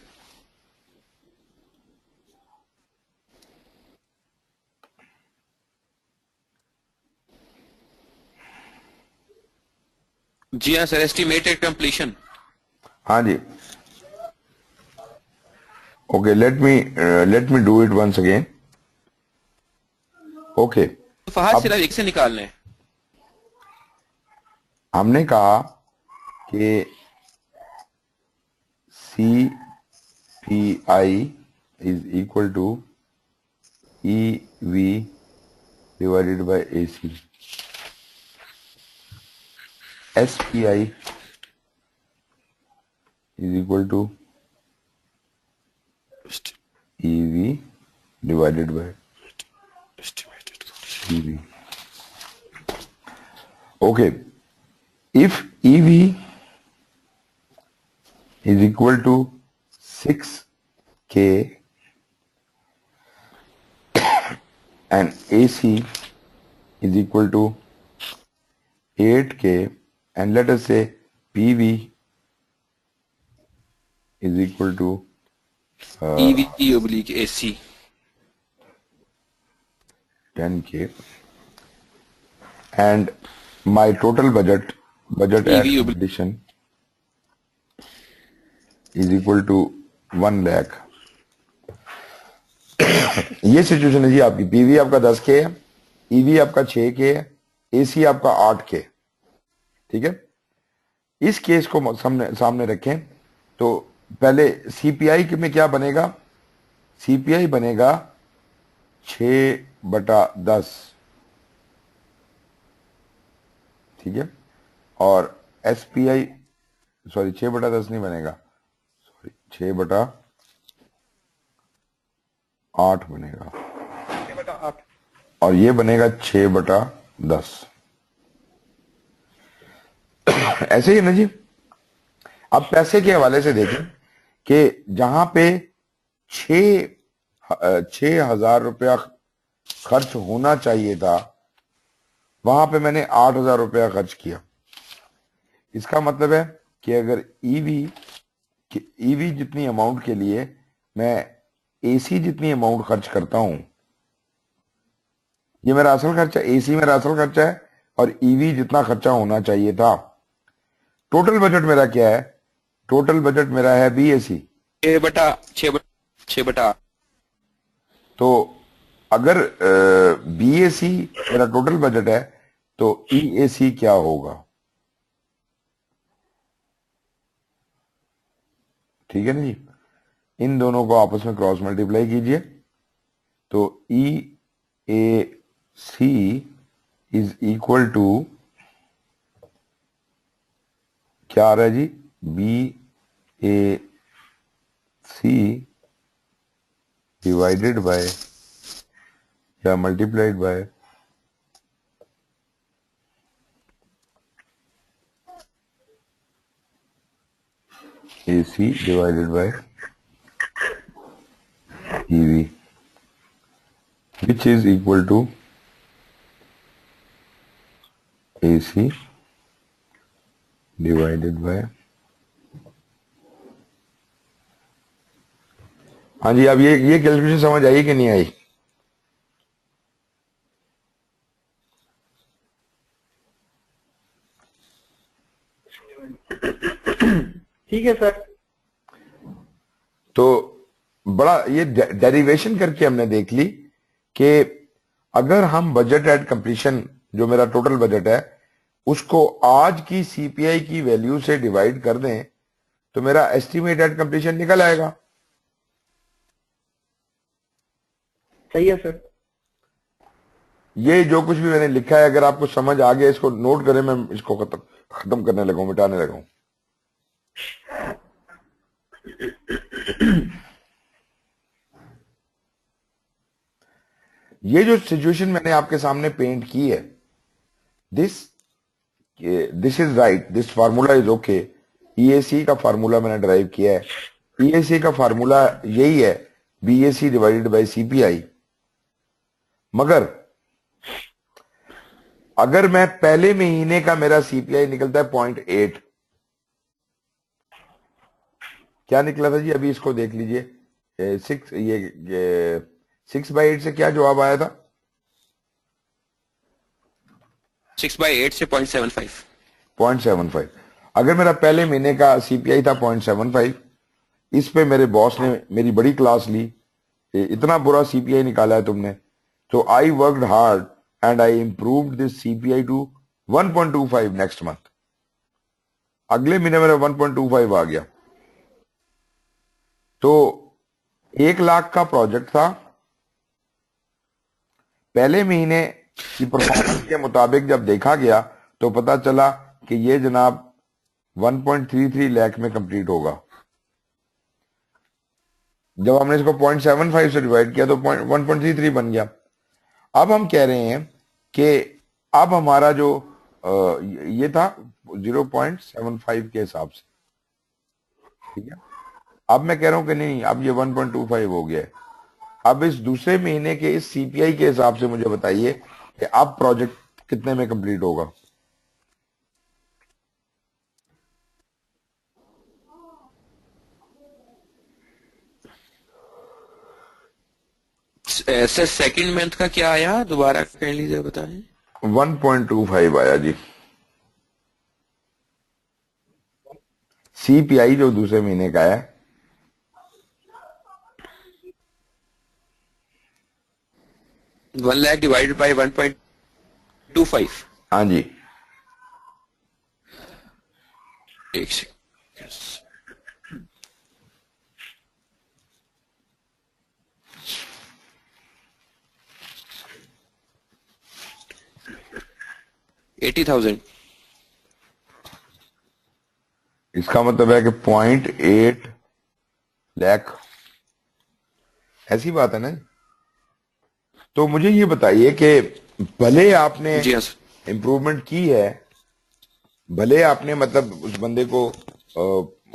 जी हाँ सर. Estimated completion. हाँ जी. Okay, let me do it once again. Okay. Fahad सिर्फ एक से निकालने हैं. हमने कहा कि CPI is equal to EV divided by AC. SPI is equal to EV divided by EV. Okay. If EV is equal to 6K and AC is equal to 8K, and let us say PV is equal to EV oblique AC. 10K, and my total budget at EV completion is equal to 1 lakh. ये situation है जी आपकी. PV आपका 10K है, EV आपका 6K है, AC आपका 8K. ठीक है. इस केस को सामने रखें तो पहले सीपीआई में क्या बनेगा? सीपीआई बनेगा 6/10. ठीक है. और एसपीआई, सॉरी 6/10 नहीं बनेगा, सॉरी 6/8 बनेगा, 6/8. और ये बनेगा 6/10. ऐसे ही ना जी. अब पैसे के हवाले से देखें कि जहां पे 6,000 रुपया खर्च होना चाहिए था, वहां पे मैंने 8,000 रुपया खर्च किया. इसका मतलब है कि अगर ईवी जितनी अमाउंट के लिए मैं एसी जितनी अमाउंट खर्च करता हूं, ये मेरा असल खर्चा, एसी मेरा असल खर्चा है, और ईवी जितना खर्चा होना चाहिए था. टोटल बजट मेरा क्या है? टोटल बजट मेरा है बीएसी 6/8. तो अगर बीएसी मेरा टोटल बजट है तो ईएसी क्या होगा? ठीक है ना जी. इन दोनों को आपस में क्रॉस मल्टीप्लाई कीजिए तो ईएसी इज इक्वल टू क्या आ रहा है जी? BAC डिवाइडेड बाय या multiplied by AC divided by EV, which is equal to AC divided by, हाँ जी, अब ये कैलकुलेशन समझ आई कि नहीं आई? ठीक है सर। तो बड़ा ये डेरिवेशन करके हमने देख ली कि अगर हम बजट एट कंप्लीशन, जो मेरा टोटल बजट है, उसको आज की सीपीआई की वैल्यू से डिवाइड कर दें तो मेरा एस्टिमेट एट कंप्लीशन निकल आएगा। सही है सर। ये जो कुछ भी मैंने लिखा है, अगर आपको समझ आ गया, इसको नोट करें, मैं इसको खत्म करने लगा, मिटाने लगा। ये जो सिचुएशन मैंने आपके सामने पेंट की है, this is right, this formula is okay. EAC का फार्मूला मैंने ड्राइव किया है। ईएसी का फार्मूला यही है, बीएसी डिवाइडेड बाय सीपीआई। मगर अगर मैं पहले महीने का मेरा सीपीआई निकलता है 0.8, क्या निकला था जी? अभी इसको देख लीजिए। 6/8 से क्या जवाब आया था? 6/8 से 0.75। 0.75। अगर मेरा पहले महीने का सीपीआई था 0.75, इस पे मेरे बॉस ने मेरी बड़ी क्लास ली, इतना बुरा सीपीआई निकाला है तुमने। तो I worked hard and I improved this CPI to 1.25 next month. अगले महीने मेरा 1.25 आ गया। तो 1 लाख का प्रोजेक्ट था, पहले महीने की परफॉर्मेंस के मुताबिक जब देखा गया तो पता चला कि ये जनाब 1.33 लाख में कंप्लीट होगा। जब हमने इसको 0.75 से डिवाइड किया तो 1.33 बन गया। अब हम कह रहे हैं कि अब हमारा जो ये था 0.75 के हिसाब से, ठीक है। अब मैं कह रहा हूं कि नहीं, अब ये 1.25 हो गया है। अब इस दूसरे महीने के इस सीपीआई के हिसाब से मुझे बताइए कि अब प्रोजेक्ट कितने में कंप्लीट होगा? सर सेकंड मंथ का क्या आया, दोबारा कह लीजिए, बताएं। 1.25 आया जी। सीपीआई जो दूसरे महीने का है, 1 लाख डिवाइडेड बाय 1.25। हाँ जी। एक सेकंड। 80,000। इसका मतलब है कि 0.8 लाख, ऐसी बात है ना। तो मुझे ये बताइए कि भले आपने जी हाँ सर। इम्प्रूवमेंट की है, भले आपने मतलब उस बंदे को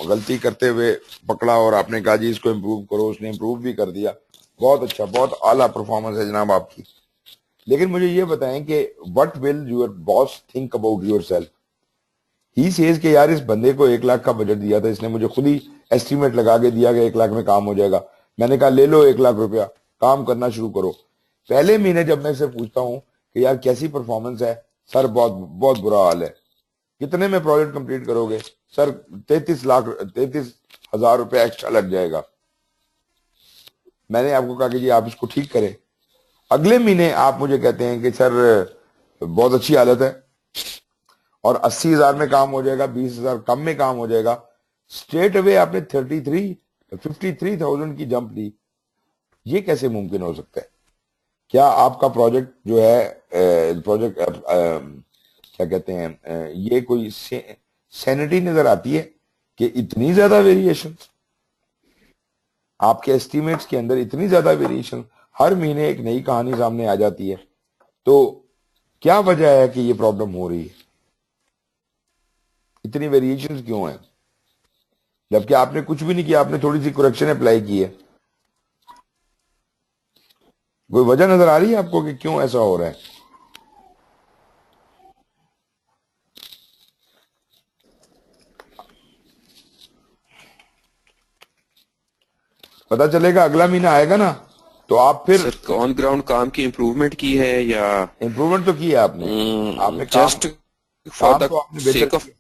गलती करते हुए पकड़ा और आपने कहा जी इसको इम्प्रूव करो, उसने इम्प्रूव भी कर दिया, बहुत अच्छा, बहुत आला परफॉर्मेंस है जनाब आपकी। लेकिन मुझे ये बताएं कि what will your boss think about your self? He says कि यार इस बंदे को 1 लाख का बजट दिया था, इसने मुझे खुद ही एस्टिमेट लगा के दिया कि 1 लाख में काम हो जाएगा। मैंने कहा ले लो 1 लाख रुपया, काम करना शुरू करो। पहले महीने जब मैं इससे पूछता हूं कि यार कैसी परफॉर्मेंस है, सर बहुत बहुत बुरा हाल है। कितने में प्रोजेक्ट कंप्लीट करोगे? सर 33,000 रुपया एक्स्ट्रा लग जाएगा। मैंने आपको कहा कि जी आप इसको ठीक करें। अगले महीने आप मुझे कहते हैं कि सर बहुत अच्छी हालत है और 80,000 में काम हो जाएगा, 20,000 कम में काम हो जाएगा। स्ट्रेट अवे आपने 53,000 की जंप दी। ये कैसे मुमकिन हो सकता है? क्या आपका प्रोजेक्ट जो है प्रोजेक्ट क्या कहते हैं, ये कोई सैनिटी नजर आती है कि इतनी ज्यादा वेरिएशन आपके एस्टिमेट्स के अंदर, इतनी ज्यादा वेरिएशन, हर महीने एक नई कहानी सामने आ जाती है। तो क्या वजह है कि ये प्रॉब्लम हो रही है? इतनी वेरिएशंस क्यों है, जबकि आपने कुछ भी नहीं किया, आपने थोड़ी सी करेक्शन अप्लाई की है? कोई वजह नजर आ रही है आपको कि क्यों ऐसा हो रहा है? पता चलेगा, अगला महीना आएगा ना तो आप फिर सर ऑन ग्राउंड काम की इम्प्रूवमेंट की है या इम्प्रूवमेंट तो की है आपने। आपने जस्ट फॉर काम द तो आपने बेहतर सेक ऑफ? किया।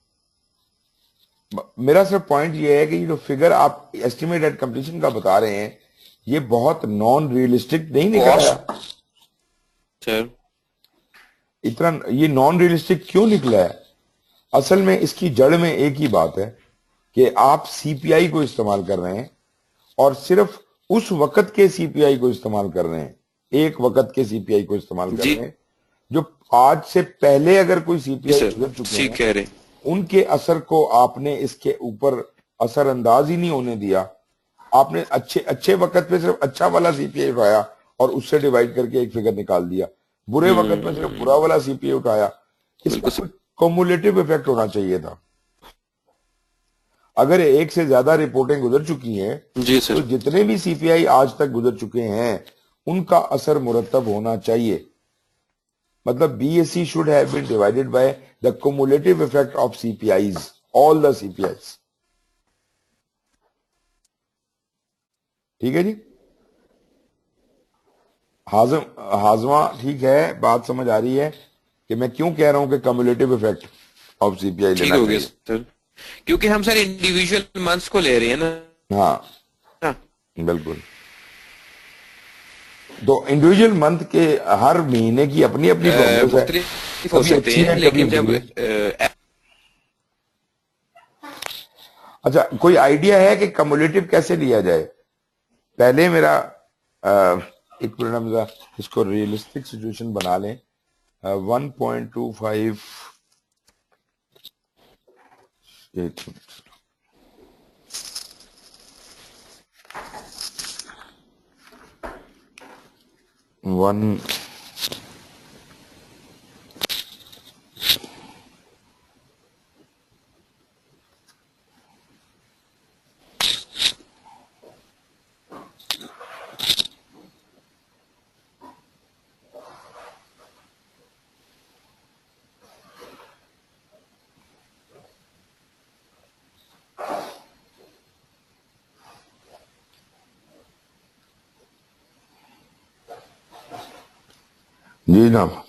मेरा सिर्फ पॉइंट ये है कि ये जो फिगर आप एस्टिमेट एट कंप्लीशन का बता रहे हैं ये बहुत नॉन रियलिस्टिक नहीं निकल आया। सर इतना ये नॉन रियलिस्टिक क्यों निकला है? असल में इसकी जड़ में एक ही बात है कि आप सीपीआई को इस्तेमाल कर रहे हैं और सिर्फ उस वक्त के सीपीआई को इस्तेमाल कर रहे हैं, एक वक्त के सीपीआई को इस्तेमाल कर जी रहे हैं। जो आज से पहले अगर कोई सीपीआई सर गुजर चुके ठीक हैं कह रहे हैं। उनके असर को आपने इसके ऊपर असरअंदाज ही नहीं होने दिया। आपने अच्छे अच्छे वक्त पे सिर्फ अच्छा वाला सीपीआई उठाया और उससे डिवाइड करके एक फिगर निकाल दिया, बुरे वक्त में सिर्फ बुरा वाला सीपीआई उठाया। इसका बिल्कुल कुछ कम्युलेटिव इफेक्ट होना चाहिए था। अगर एक से ज्यादा रिपोर्टें गुजर चुकी हैं जी तो सर। जितने भी सीपीआई आज तक गुजर चुके हैं उनका असर मुरतब होना चाहिए। मतलब BSE should have been divided by the cumulative effect of CPIs, all the CPIs. ठीक है जी, हाजमा ठीक है, बात समझ आ रही है कि मैं क्यों कह रहा हूं कि कम्युलेटिव इफेक्ट ऑफ सीपीआई ठीक लेना हो गया चाहिए। सर, क्योंकि हम सर इंडिविजुअल मंथ्स को ले रहे हैं ना। हाँ हाँ, बिल्कुल। तो इंडिविजुअल मंथ के हर महीने की अपनी अपनी प्रोग्रेस है, मुख्तलिफ हो कभी सकते अच्छी हैं है कभी लेकिन जब बुरी है। अच्छा, कोई आइडिया है कि कम्युलेटिव कैसे लिया जाए? पहले मेरा एक मिनट में इसको रियलिस्टिक सिचुएशन बना लें। 1.25 वन जी जनाब।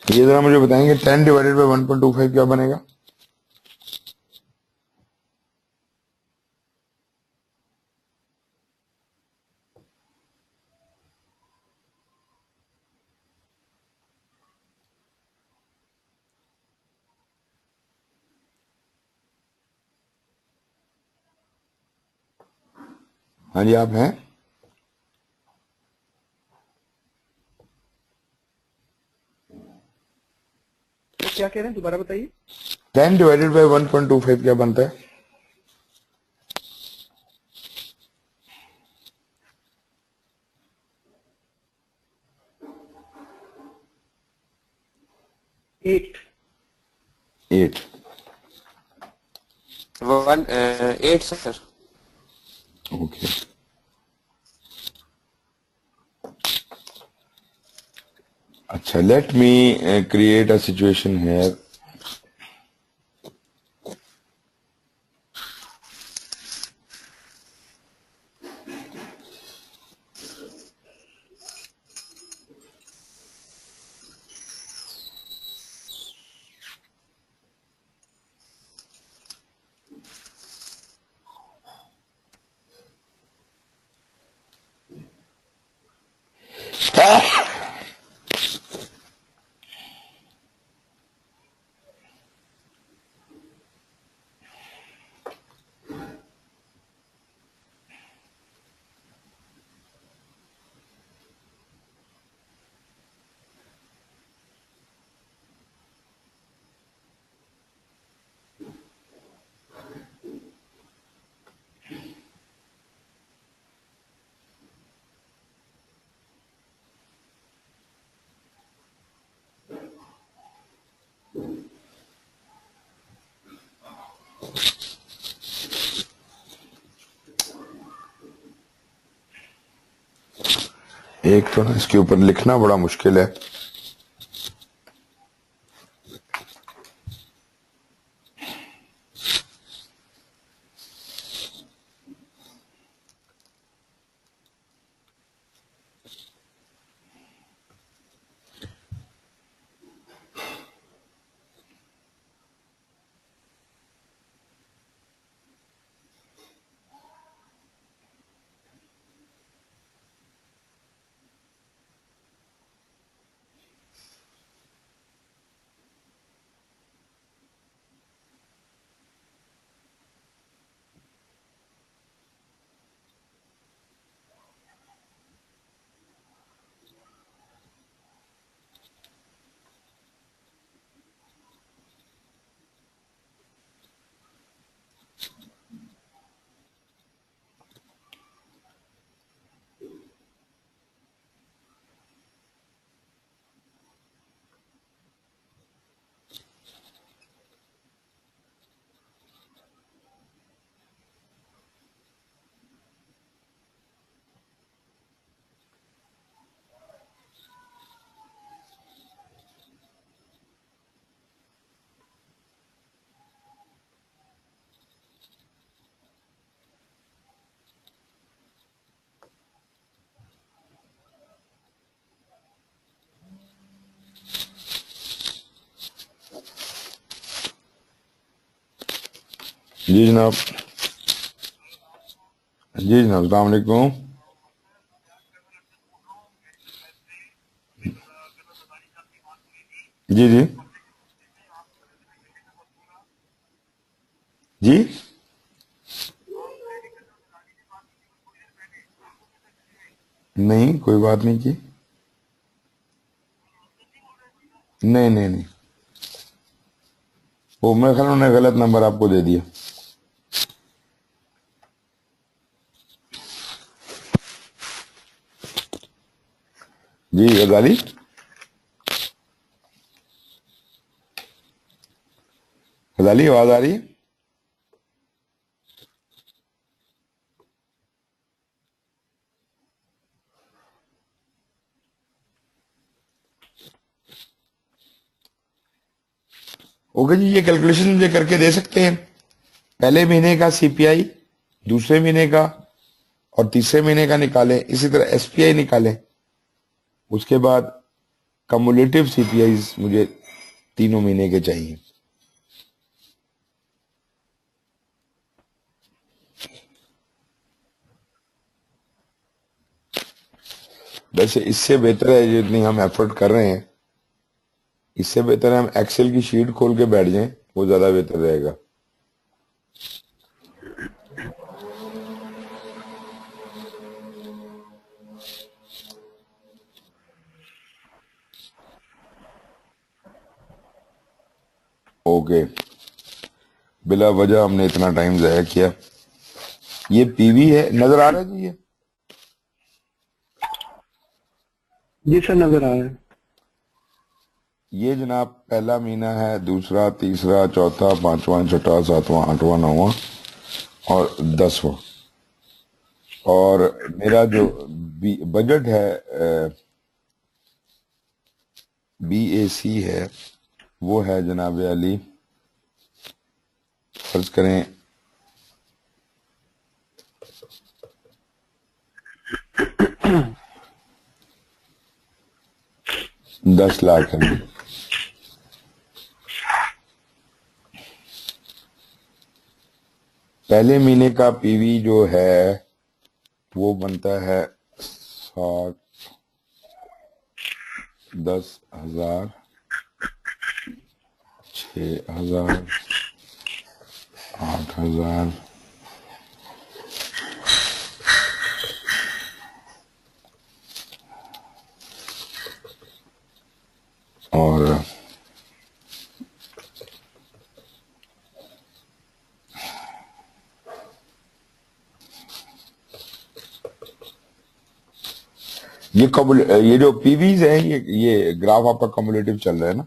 ये जरा मुझे बताएंगे 10 डिवाइडेड बाय 1.25 क्या बनेगा? हाँ जी, आप हैं? तो क्या कह रहे हैं, दोबारा बताइए। 10 डिवाइडेड बाय 1.25 क्या बनता है? एट। 8। 8 सर। ओके, अच्छा, let me create a situation here. एक तो ना इसके ऊपर लिखना बड़ा मुश्किल है। जी जनाब, जी जनाब, अस्सलाम वालेकुम। जी जी जी। नहीं, कोई बात नहीं की। नहीं नहीं नहीं, वो मेरे ख्याल में उन्होंने गलत नंबर आपको दे दिया। जी गजाली, गजाली आवाज आ रही है? ओके जी, ये कैलकुलेशन मुझे करके दे सकते हैं? पहले महीने का सीपीआई, दूसरे महीने का और तीसरे महीने का निकालें, इसी तरह एसपीआई निकालें। उसके बाद कम्युलेटिव सीपीआई मुझे तीनों महीने के चाहिए। वैसे इससे बेहतर है, जितनी हम एफर्ट कर रहे हैं, इससे बेहतर है हम एक्सेल की शीट खोल के बैठ जाएं, वो ज्यादा बेहतर रहेगा। ओके, बिला वजह हमने इतना टाइम जाया किया। ये पीवी है, नजर आ रहा है जी? जी सर, नजर आ रहा है। ये जनाब पहला महीना है, दूसरा, तीसरा, चौथा, पांचवा, छठा, सातवां, आठवां, नौवां और 10वां। और मेरा जो बजट है BAC है, वो है जनाब अली, फर्ज करें 10 लाख है। पहले महीने का पीवी जो है वो बनता है 60, 10,000, 6,000, 8,000 और ये जो पीवीज है, ये ग्राफ आपका कम्युलेटिव चल रहा है ना?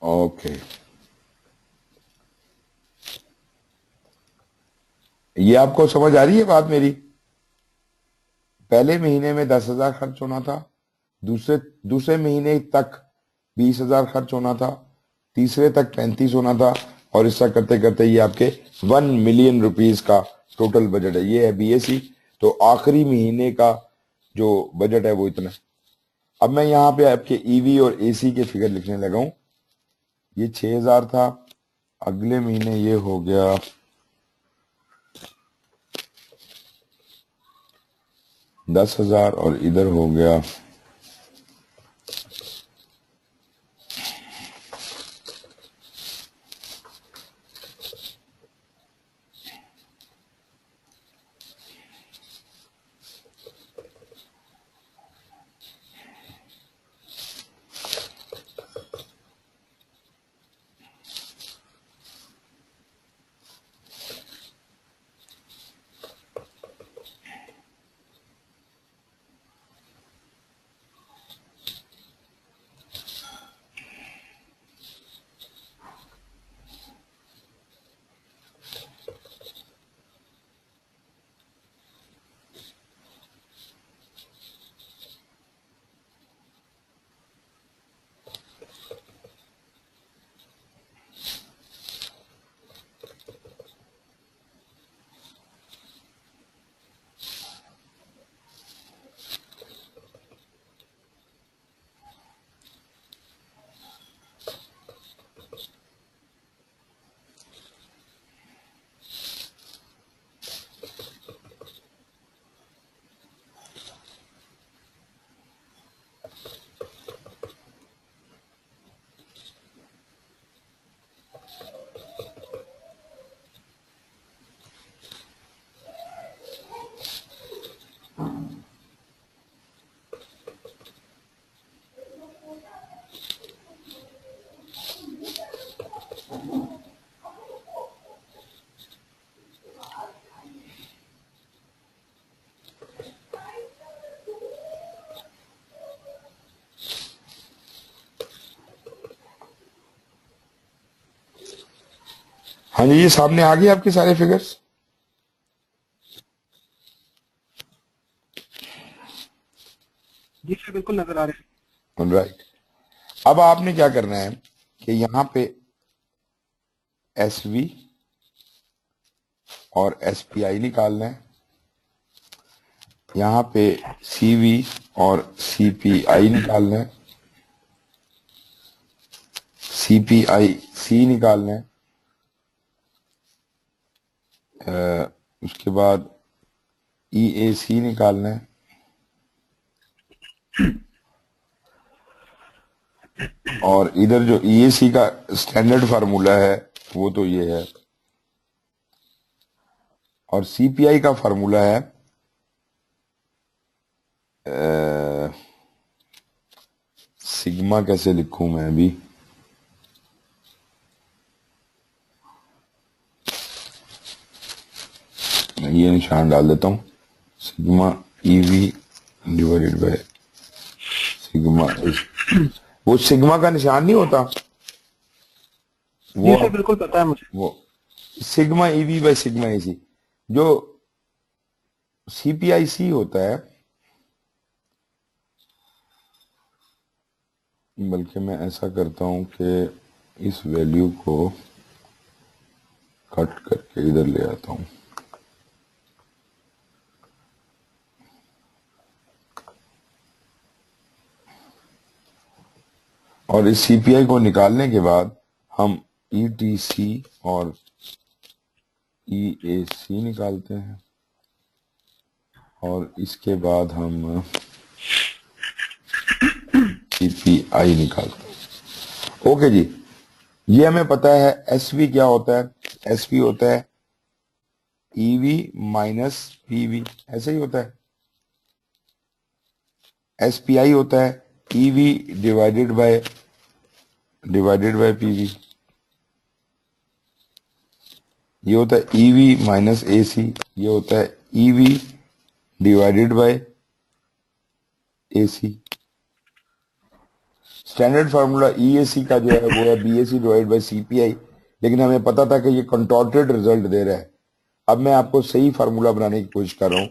ओके, ये आपको समझ आ रही है बात मेरी? पहले महीने में 10,000 खर्च होना था, दूसरे दूसरे महीने तक 20,000 खर्च होना था, तीसरे तक 35 होना था, और ऐसा करते करते ये आपके 1 मिलियन रुपीस का टोटल बजट है। ये है बीएससी। तो आखिरी महीने का जो बजट है वो इतना। अब मैं यहाँ पे आपके ईवी और एसी के फिगर लिखने लगा हूं। ये 6,000 था, अगले महीने ये हो गया 10,000, और इधर हो गया हाँ जी, ये सामने आ गए आपके सारे फिगर्स। जी सर बिल्कुल नजर आ रहे हैं। राइट। अब आपने क्या करना है कि यहाँ पे एसवी और एसपीआई निकालना है, यहाँ पे सीवी और सीपीआई निकालना है, सीपीआई सी निकालना है, उसके बाद ईएसी निकालना है, और इधर जो ईएसी का स्टैंडर्ड फार्मूला है वो तो ये है, और सीपीआई का फार्मूला है सिग्मा। कैसे लिखूं मैं अभी? मैं ये निशान डाल देता हूं, sigma EV divided by sigma. वो सिग्मा का निशान नहीं होता जी वो, सर बिल्कुल पता है मुझे। वो sigma EV by sigma AC. जो सीपीआईसी होता है, बल्कि मैं ऐसा करता हूं कि इस वैल्यू को कट करके इधर ले आता हूं। और इस सीपीआई को निकालने के बाद हम ईटीसी और ईएसी निकालते हैं, और इसके बाद हम सीपीआई निकालते हैं। ओके जी, ये हमें पता है। एसवी क्या होता है? एसवी होता है ईवी माइनस पीवी, ऐसे ही होता है। एसपीआई होता है ईवी डिवाइडेड बाय पीवी। ये होता है ईवी माइनस एसी, ये होता है EV divided by AC. Standard formula EAC का जो है वो है बीएसी डिवाइड बाय सीपीआई, लेकिन हमें पता था कि ये कंटॉर्टेड रिजल्ट दे रहा है। अब मैं आपको सही फार्मूला बनाने की कोशिश कर रहा हूं।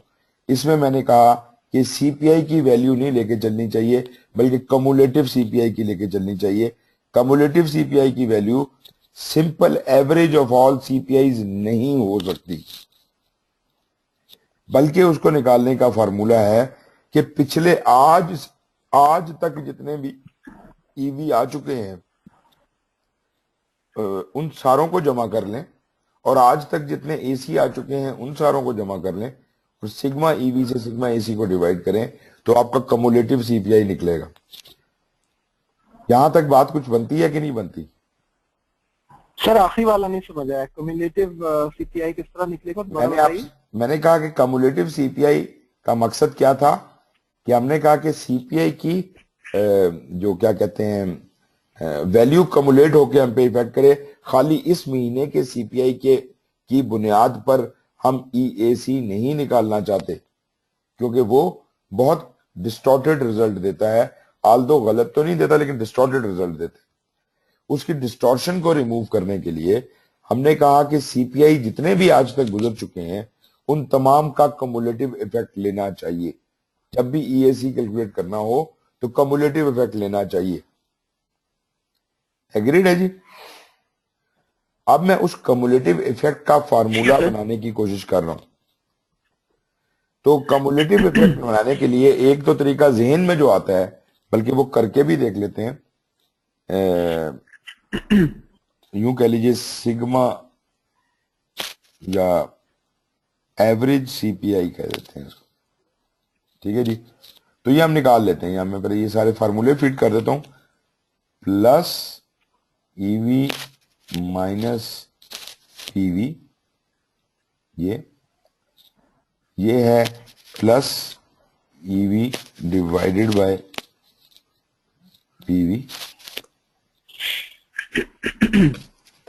इसमें मैंने कहा कि सीपीआई की वैल्यू नहीं लेके चलनी चाहिए, बल्कि कम्युलेटिव सीपीआई की लेके चलनी चाहिए। कम्युलेटिव सीपीआई की value simple average of all CPIs नहीं हो सकती, बल्कि उसको निकालने का फार्मूला है कि पिछले आज तक जितने भी ईवी आ चुके हैं उन सारों को जमा कर लें, और आज तक जितने एसी आ चुके हैं उन सारों को जमा कर लें, और सिग्मा ईवी से सिग्मा एसी को डिवाइड करें, तो आपका कम्युलेटिव सीपीआई निकलेगा। यहां तक बात कुछ बनती है कि नहीं बनती? सर आखिरी वाला नहीं समझ आया, क्यूमुलेटिव सीपीआई किस तरह निकलेगा? मैंने कहा कि कम्युलेटिव सीपीआई का मकसद क्या था कि हमने कहा कि सीपीआई की जो क्या कहते हैं वैल्यू कम्युलेट होकर हम पे इफेक्ट करे। खाली इस महीने के सीपीआई की बुनियाद पर हम ईएसी नहीं निकालना चाहते, क्योंकि वो बहुत डिस्टॉर्टेड रिजल्ट देता है। आल्दो गलत तो नहीं देता, लेकिन डिस्टॉर्टेड रिजल्ट देता है। उसकी डिस्टॉर्शन को रिमूव करने के लिए हमने कहा कि सीपीआई जितने भी आज तक गुजर चुके हैं उन तमाम का कम्युलेटिव इफेक्ट लेना चाहिए। जब भी ईएसी कैलकुलेट करना हो तो कम्युलेटिव इफेक्ट लेना चाहिए। एग्रीड है जी? अब मैं उस कम्युलेटिव इफेक्ट का फार्मूला बनाने की कोशिश कर रहा हूं। तो कम्युलेटिव इफेक्ट बनाने के लिए एक तो तरीका जहन में जो आता है, बल्कि वो करके भी देख लेते हैं, यूं कह लीजिए सिग्मा या एवरेज सीपीआई कह देते हैं इसको। ठीक है जी, तो ये हम निकाल लेते हैं। यहां मैं पहले ये सारे फार्मूले फिट कर देता हूं। प्लस ईवी माइनस पीवी, ये है plus EV divided by PV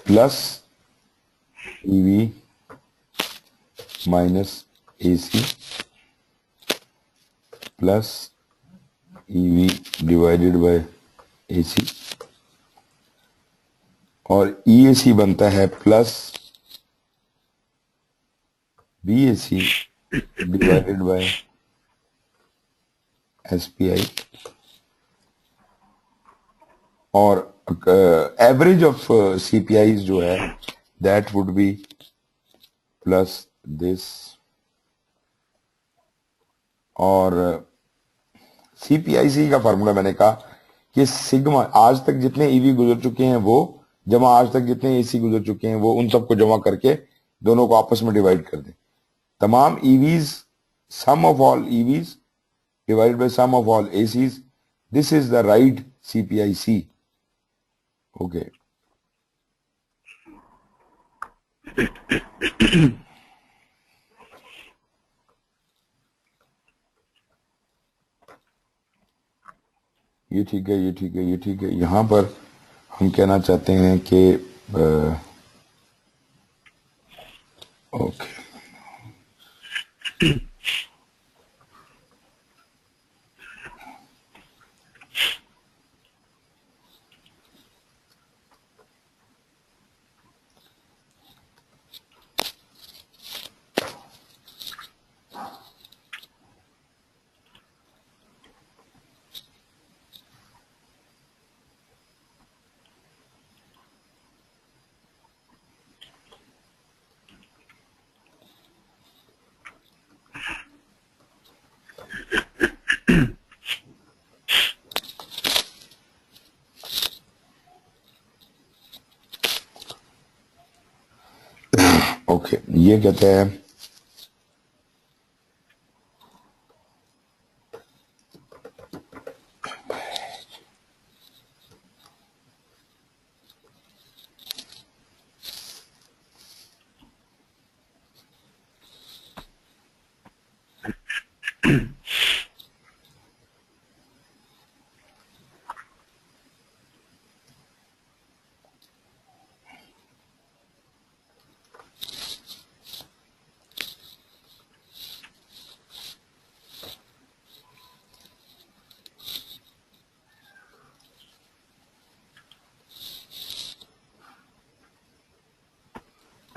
plus EV minus AC plus EV divided by AC, और ईएसी बनता है plus BAC divided by SPI, और एवरेज ऑफ सीपीआई जो है that would be plus this, और CPIC का फार्मूला मैंने कहा कि सिग्मा आज तक जितने ईवी गुजर चुके हैं वो जमा आज तक जितने एसी गुजर चुके हैं वो, उन सबको जमा करके दोनों को आपस में डिवाइड कर दें। तमाम EVs, sum of all EVs divided by sum of all ACs, this is the right CPIC. Okay, ये ठीक है, ये ठीक है, ये ठीक है। यहां पर हम कहना चाहते हैं कि ओके, ओके, ये कहते हैं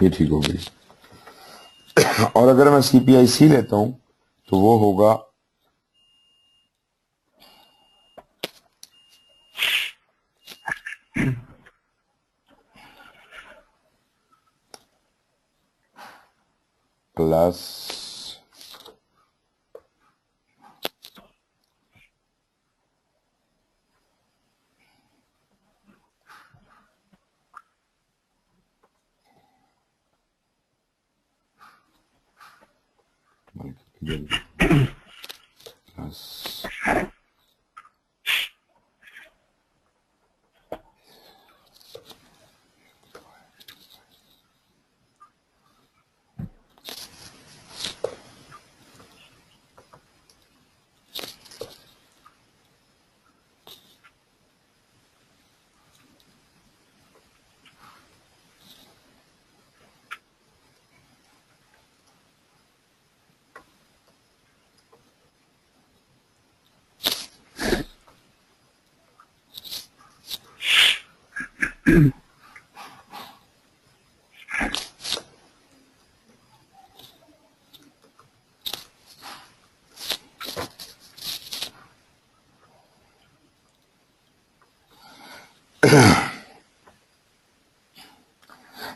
ये ठीक हो गई। और अगर मैं CPIC लेता हूं तो वो होगा प्लस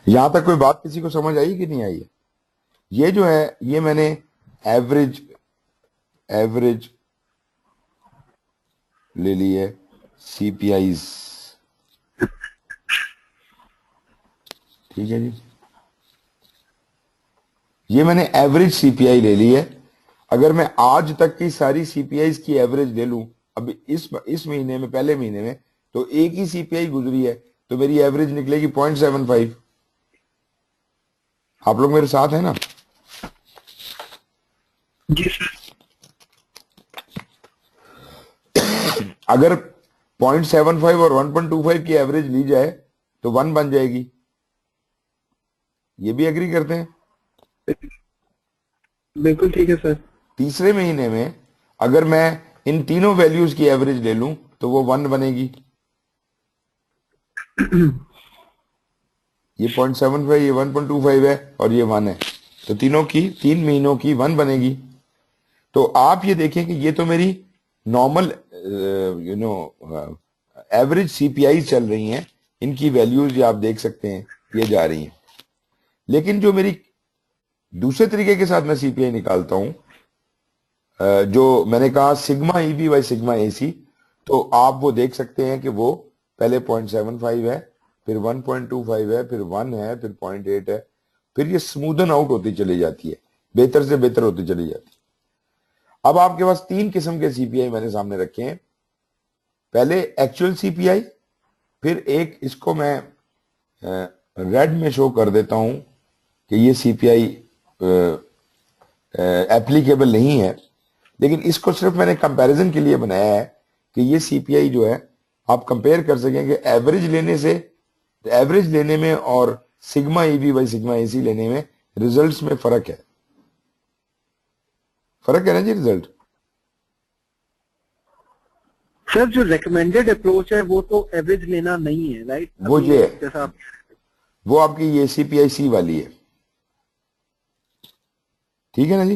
यहां तक कोई बात किसी को समझ आई कि नहीं आई है? ये जो है ये मैंने एवरेज ले ली है CPIs, ठीक है जी। ये मैंने एवरेज CPI ले ली है। अगर मैं आज तक की सारी CPIs की एवरेज ले लूं अब इस महीने में, पहले महीने में तो एक ही CPI गुजरी है तो मेरी एवरेज निकलेगी 0.75। आप लोग मेरे साथ हैं ना? जी सर। अगर 0.75 और 1.25 की एवरेज ली जाए तो 1 बन जाएगी। ये भी एग्री करते हैं? बिल्कुल ठीक है सर। तीसरे महीने में अगर मैं इन तीनों वैल्यूज की एवरेज ले लूं तो वो 1 बनेगी। ये 0.75, ये 1.25 है और ये 1 है, तो तीन महीनों की 1 बनेगी। तो आप ये देखें कि ये तो मेरी नॉर्मल एवरेज CPI चल रही हैं, इनकी वैल्यूज आप देख सकते हैं ये जा रही हैं। लेकिन जो मेरी दूसरे तरीके के साथ मैं CPI निकालता हूं, जो मैंने कहा sigma EB by sigma AC, तो आप वो देख सकते हैं कि वो पहले 0.75 है, फिर 1.25 है, फिर 1 है, फिर 0.8 है, फिर ये स्मूदन आउट होती चली जाती है, बेहतर से बेहतर होती चली जाती है। अब आपके पास 3 किस्म के CPI मैंने सामने रखे हैं। पहले एक्चुअल CPI, फिर एक इसको मैं रेड में शो कर देता हूं कि ये CPI एप्लीकेबल नहीं है, लेकिन इसको सिर्फ मैंने कंपैरिजन के लिए बनाया है कि ये CPI जो है आप कंपेयर कर सकें कि एवरेज लेने में और sigma EB by sigma AC लेने में रिजल्ट्स में फर्क है ना जी? रिजल्ट सर जो रेकमेंडेड अप्रोच है वो तो एवरेज लेना नहीं है, राइट? वो ये है, जैसा वो आपकी ये CPIC वाली है, ठीक है ना जी?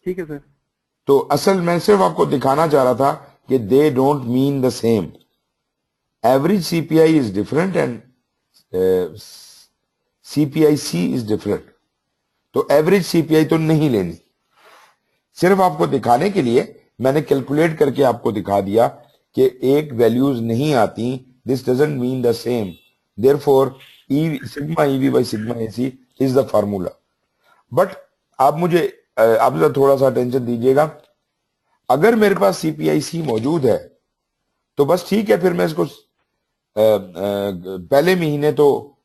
ठीक है सर। तो असल मैं सिर्फ आपको दिखाना चाह रहा था कि they don't mean the same. Average CPI is different and CPIC is different. तो एवरेज CPI तो नहीं लेनी, सिर्फ आपको दिखाने के लिए मैंने कैलकुलेट करके आपको दिखा दिया कि एक वैल्यूज नहीं आती, this doesn't mean the same, therefore sigma EB by sigma AC is the formula. But आप मुझे आप थोड़ा सा अटेंशन दीजिएगा, अगर मेरे पास CPIC मौजूद है तो बस ठीक है, फिर मैं इसको पहले महीने तो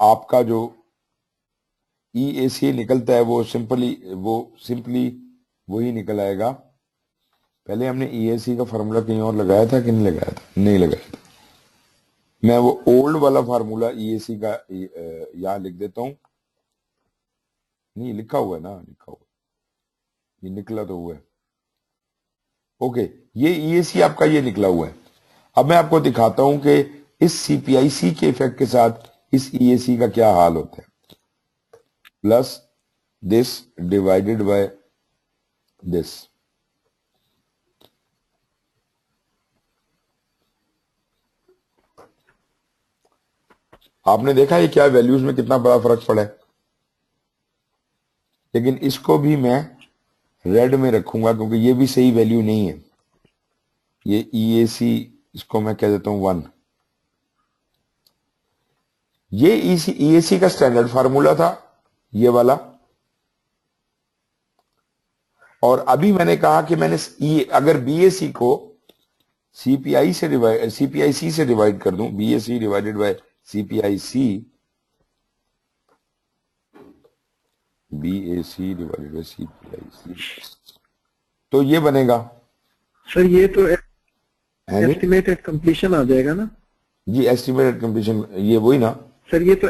आपका जो EAC निकलता है वो सिंपली वही निकल आएगा। पहले हमने EAC का फार्मूला कहीं और लगाया था कि नहीं लगाया था? नहीं लगाया था। मैं वो ओल्ड वाला फार्मूला EAC का यहां लिख देता हूं। नहीं लिखा हुआ है ना, लिखा हुआ, ये निकला तो हुआ है। ओके, ये EAC आपका ये निकला हुआ है। अब मैं आपको दिखाता हूं कि इस CPIC के इफेक्ट के साथ इस ईएसी का क्या हाल होता है, plus this divided by this. आपने देखा है क्या वैल्यूज में कितना बड़ा फर्क पड़ा है। लेकिन इसको भी मैं रेड में रखूंगा क्योंकि ये भी सही वैल्यू नहीं है। ये ईएसी, इसको मैं कह देता हूं 1। ये ईएसी का स्टैंडर्ड फार्मूला था, ये वाला। और अभी मैंने कहा कि मैंने अगर बीएसी को सीपीआईसी से डिवाइड कर दूं, BAC divided by CPIC, BAC divided by CPIC, तो ये बनेगा। सर ये तो एस्टिमेटेड कंप्लीशन आ जाएगा ना जी, एस्टिमेटेड कंप्लीशन, ये वही ना सर, ये तो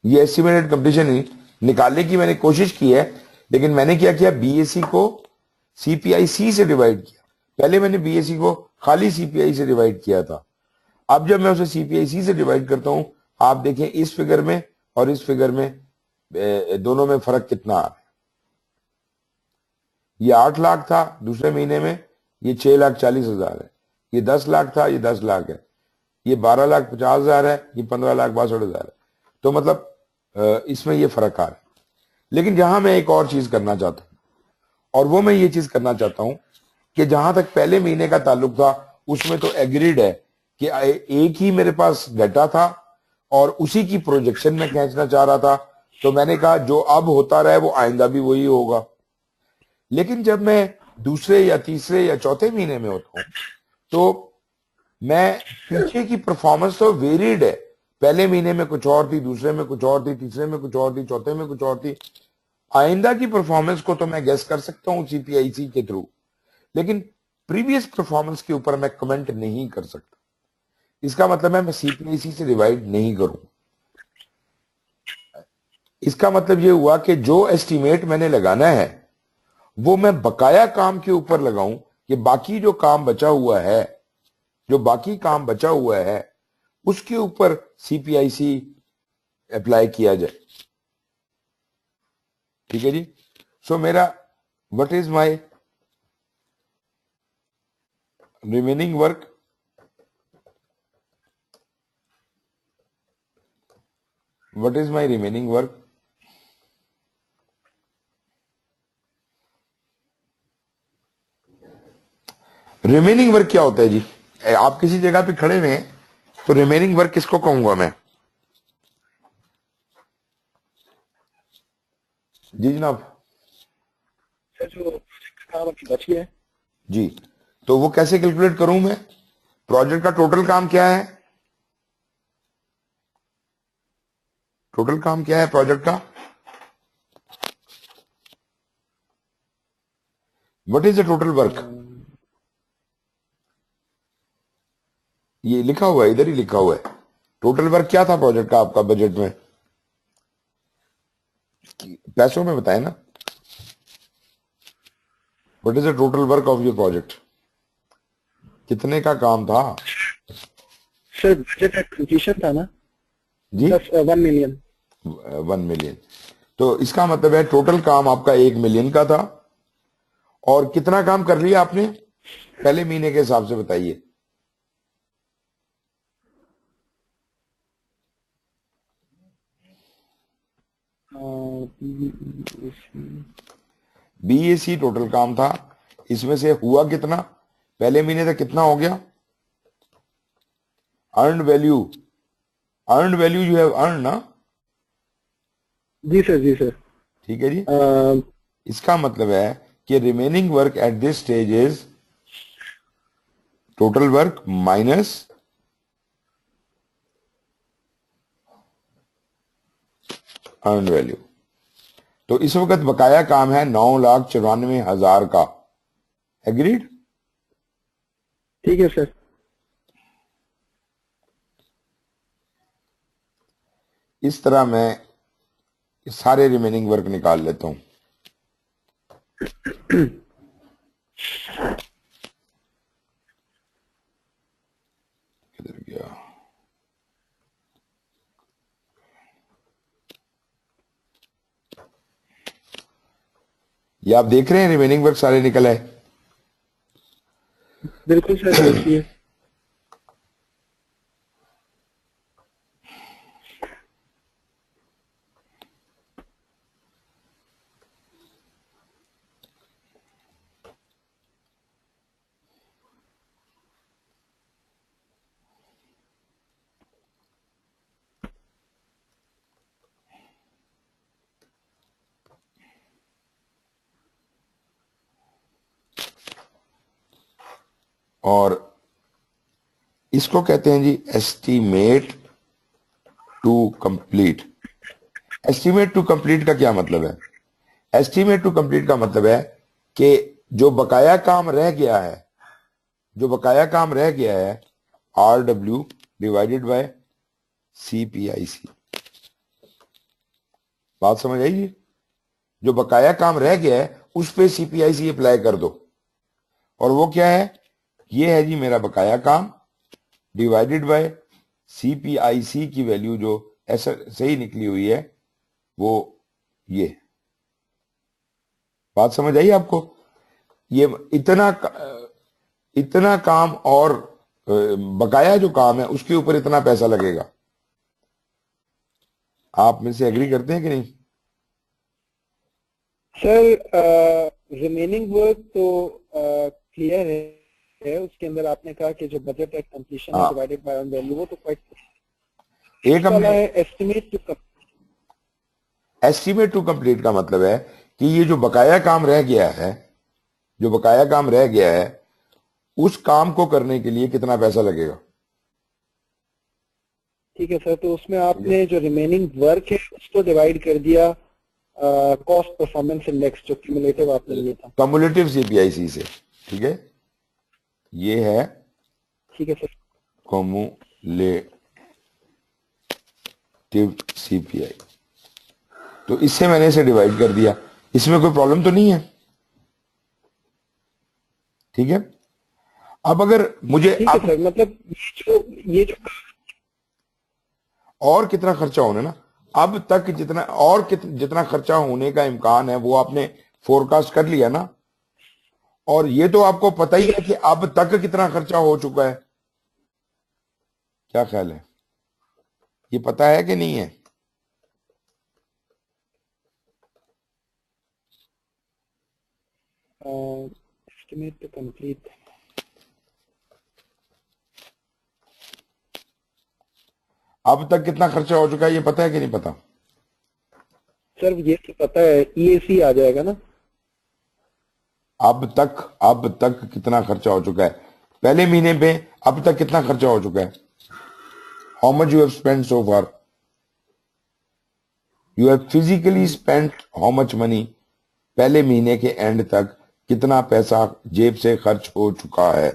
ये एस्टिमेटेड कंप्लीशन ही निकालने की मैंने कोशिश की है। लेकिन मैंने क्या किया, बीएसी को सीपीआईसी से डिवाइड किया। पहले मैंने बीएसी को खाली सीपीआई से डिवाइड किया था। अब जब मैं उसे सीपीआईसी से डिवाइड करता हूं, आप देखें इस फिगर में और इस फिगर में दोनों में फर्क कितना आ रहा है। ये 8 लाख था दूसरे महीने में, ये 6,40,000 है। ये 10 लाख था, ये 10 लाख है। ये 12,50,000 है, ये 15,62,000 है। तो मतलब इसमें ये फर्क आ रहा है। लेकिन जहां मैं एक और चीज करना चाहता हूं, और वो मैं ये चीज करना चाहता हूं कि जहां तक पहले महीने का ताल्लुक था उसमें तो एग्रीड है कि एक ही मेरे पास डाटा था और उसी की प्रोजेक्शन में खींचना चाह रहा था। तो मैंने कहा जो अब होता रहे वो आइंदा भी वही होगा। लेकिन जब मैं दूसरे या तीसरे या चौथे महीने में होता हूं तो मैं पीछे की परफॉर्मेंस तो वेरिड है। पहले महीने में कुछ और थी, दूसरे में कुछ और थी, तीसरे में कुछ और थी, चौथे में कुछ और थी। आइंदा की परफॉर्मेंस को तो मैं गेस कर सकता हूं सीपीआईसी के थ्रू, लेकिन प्रीवियस परफॉर्मेंस के ऊपर मैं कमेंट नहीं कर सकता। इसका मतलब है मैं सीपीआईसी से डिवाइड नहीं करूं। इसका मतलब यह हुआ कि जो एस्टीमेट मैंने लगाना है वो मैं बकाया काम के ऊपर लगाऊं कि बाकी जो काम बचा हुआ है, जो बाकी काम बचा हुआ है उसके ऊपर सीपीआईसी अप्लाई किया जाए। ठीक है जी। सो मेरा what is my remaining work, what is my remaining work, remaining work क्या होता है जी। आप किसी जगह पे खड़े हुए हैं तो रिमेनिंग वर्क किसको कहूंगा मैं? जी जनाब। सर जो काम अभी बच गया है जी, तो वो कैसे कैलकुलेट करूं मैं? प्रोजेक्ट का टोटल काम क्या है? टोटल काम क्या है प्रोजेक्ट का? What is the total work? ये लिखा हुआ है, इधर ही लिखा हुआ है। टोटल वर्क क्या था प्रोजेक्ट का आपका बजट में? पैसों में बताए ना। What is the total work of your project? कितने का काम था? सर बजट एक्विजिशन था ना जी 1 मिलियन। 1 मिलियन। तो इसका मतलब है टोटल काम आपका 1 मिलियन का था। और कितना काम कर लिया आपने पहले महीने के हिसाब से बताइए? बीएसी टोटल काम था, इसमें से हुआ कितना? पहले महीने तक कितना हो गया? Earned value, earned value you have earn ना? जी सर, जी सर। ठीक है जी। इसका मतलब है कि remaining work at this stage is total work minus earn value. तो इस वक्त बकाया काम है 9,94,000 का। एग्रीड? ठीक है सर। इस तरह मैं सारे रिमेनिंग वर्क निकाल लेता हूं। किधर गया? ये आप देख रहे हैं रिमेनिंग वर्क सारे निकल आए। बिल्कुल सर, देखिए और इसको कहते हैं जी estimate to complete. Estimate to complete का क्या मतलब है? एस्टीमेट टू कंप्लीट का मतलब है कि जो बकाया काम रह गया है, जो बकाया काम रह गया है, RW डिवाइडेड बाय CPIC। बात समझ आई जी? जो बकाया काम रह गया है उस पे CPIC अप्लाई कर दो, और वो क्या है? ये है जी मेरा बकाया काम डिवाइडेड बाय CPIC की वैल्यू जो ऐसा सही निकली हुई है, वो ये। बात समझ आई आपको? ये इतना काम और बकाया जो काम है उसके ऊपर इतना पैसा लगेगा। आप में से एग्री करते हैं कि नहीं? सर रिमेनिंग वर्क तो क्लियर है, उसके अंदर आपने कहा कि जो बजट एट कंप्लीशन है डिवाइडेड बाय ऑन वैल्यू, वो तो क्वाइट एक वाला है। एस्टीमेट टू कंप्लीट का मतलब है कि ये जो बकाया काम रह गया है, जो बकाया काम रह गया है, उस काम को करने के लिए कितना पैसा लगेगा। ठीक है सर, तो उसमें आपने जो रिमेनिंग वर्क है उसको डिवाइड कर दिया कॉस्ट परफॉर्मेंस इंडेक्स जो क्यूमुलेटिव आपने लिया था, कम्युलेटिव CPIC से। ठीक है, ये है ठीक है सर, कम्युलेटिव CPI। तो इससे मैंने इसे डिवाइड कर दिया, इसमें कोई प्रॉब्लम तो नहीं है। ठीक है, अब अगर मुझे ठीक है सर, मतलब ये जो और कितना खर्चा होना ना, अब तक जितना और जितना खर्चा होने का इम्कान है वो आपने फोरकास्ट कर लिया ना, और ये तो आपको पता ही है कि अब तक कितना खर्चा हो चुका है। क्या ख्याल है, ये पता है कि नहीं है? एस्टिमेट टू कंप्लीट, अब तक कितना खर्चा हो चुका है ये पता है कि नहीं पता? सर ये तो पता है, EAC आ जाएगा ना। अब तक कितना खर्चा हो चुका है पहले महीने पे, अब तक कितना खर्चा हो चुका है? How much you have spent so far? You have physically spent how much money? पहले महीने के एंड तक कितना पैसा जेब से खर्च हो चुका है?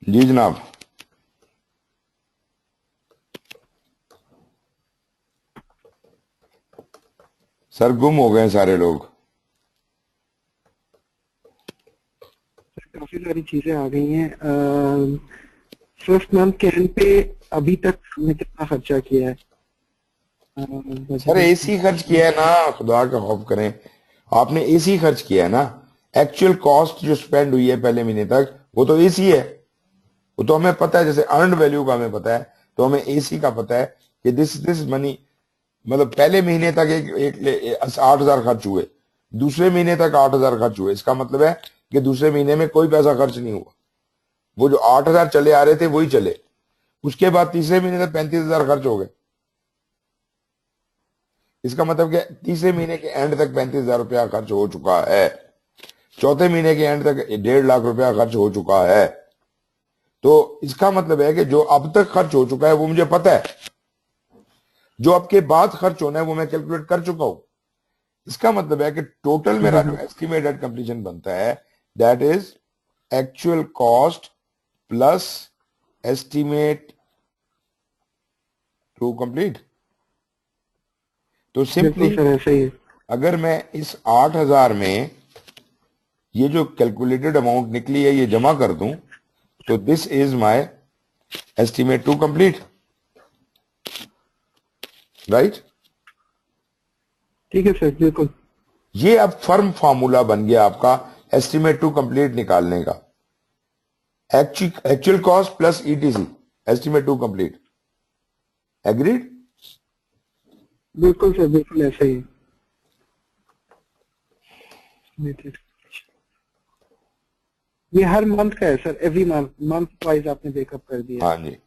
जी जनाब। सर गुम हो गए सारे लोग। काफी सारी चीजें आ गई हैं। फर्स्ट मंथ के एंड पे अभी तक हमने कितना खर्चा किया है? सर AC खर्च किया है ना, खुदा का खौफ करें, आपने AC खर्च किया है ना। एक्चुअल कॉस्ट जो स्पेंड हुई है पहले महीने तक वो तो AC है, वो तो हमें पता है। जैसे अर्नड वैल्यू का हमें पता है तो हमें AC का पता है कि दिस मनी, मतलब पहले महीने तक एक 8,000 खर्च हुए, दूसरे महीने तक 8,000 खर्च हुए। इसका मतलब है कि दूसरे महीने में कोई पैसा खर्च नहीं हुआ, वो जो 8,000 चले आ रहे थे वही चले। उसके बाद तीसरे महीने तक 35,000 खर्च हो गए। इसका मतलब कि तीसरे महीने के एंड तक 35,000 रुपया खर्च हो चुका है, चौथे महीने के एंड तक 1.5 लाख रुपया खर्च हो चुका है। तो इसका मतलब है कि जो अब तक खर्च हो चुका है वो मुझे पता है, जो अब के बाद खर्च होना है वो मैं कैलकुलेट कर चुका हूं। इसका मतलब है कि टोटल मेरा जो एस्टिमेटेड कंप्लीशन बनता है that is actual cost plus estimate to complete. तो सिंपली सर ऐसा ही है। अगर मैं इस 8,000 में ये जो कैलकुलेटेड अमाउंट निकली है ये जमा कर दूं, तो this is my estimate to complete, right. ठीक है सर, बिल्कुल। ये अब फर्म फार्मूला बन गया आपका एस्टिमेट टू कंप्लीट निकालने का, actual cost plus ETC, estimate to complete. Agreed? बिल्कुल सर, बिल्कुल ऐसा ही है। ये हर मंथ का है sir, every month, month wise आपने ब्रेकअप कर दिया। हाँ जी।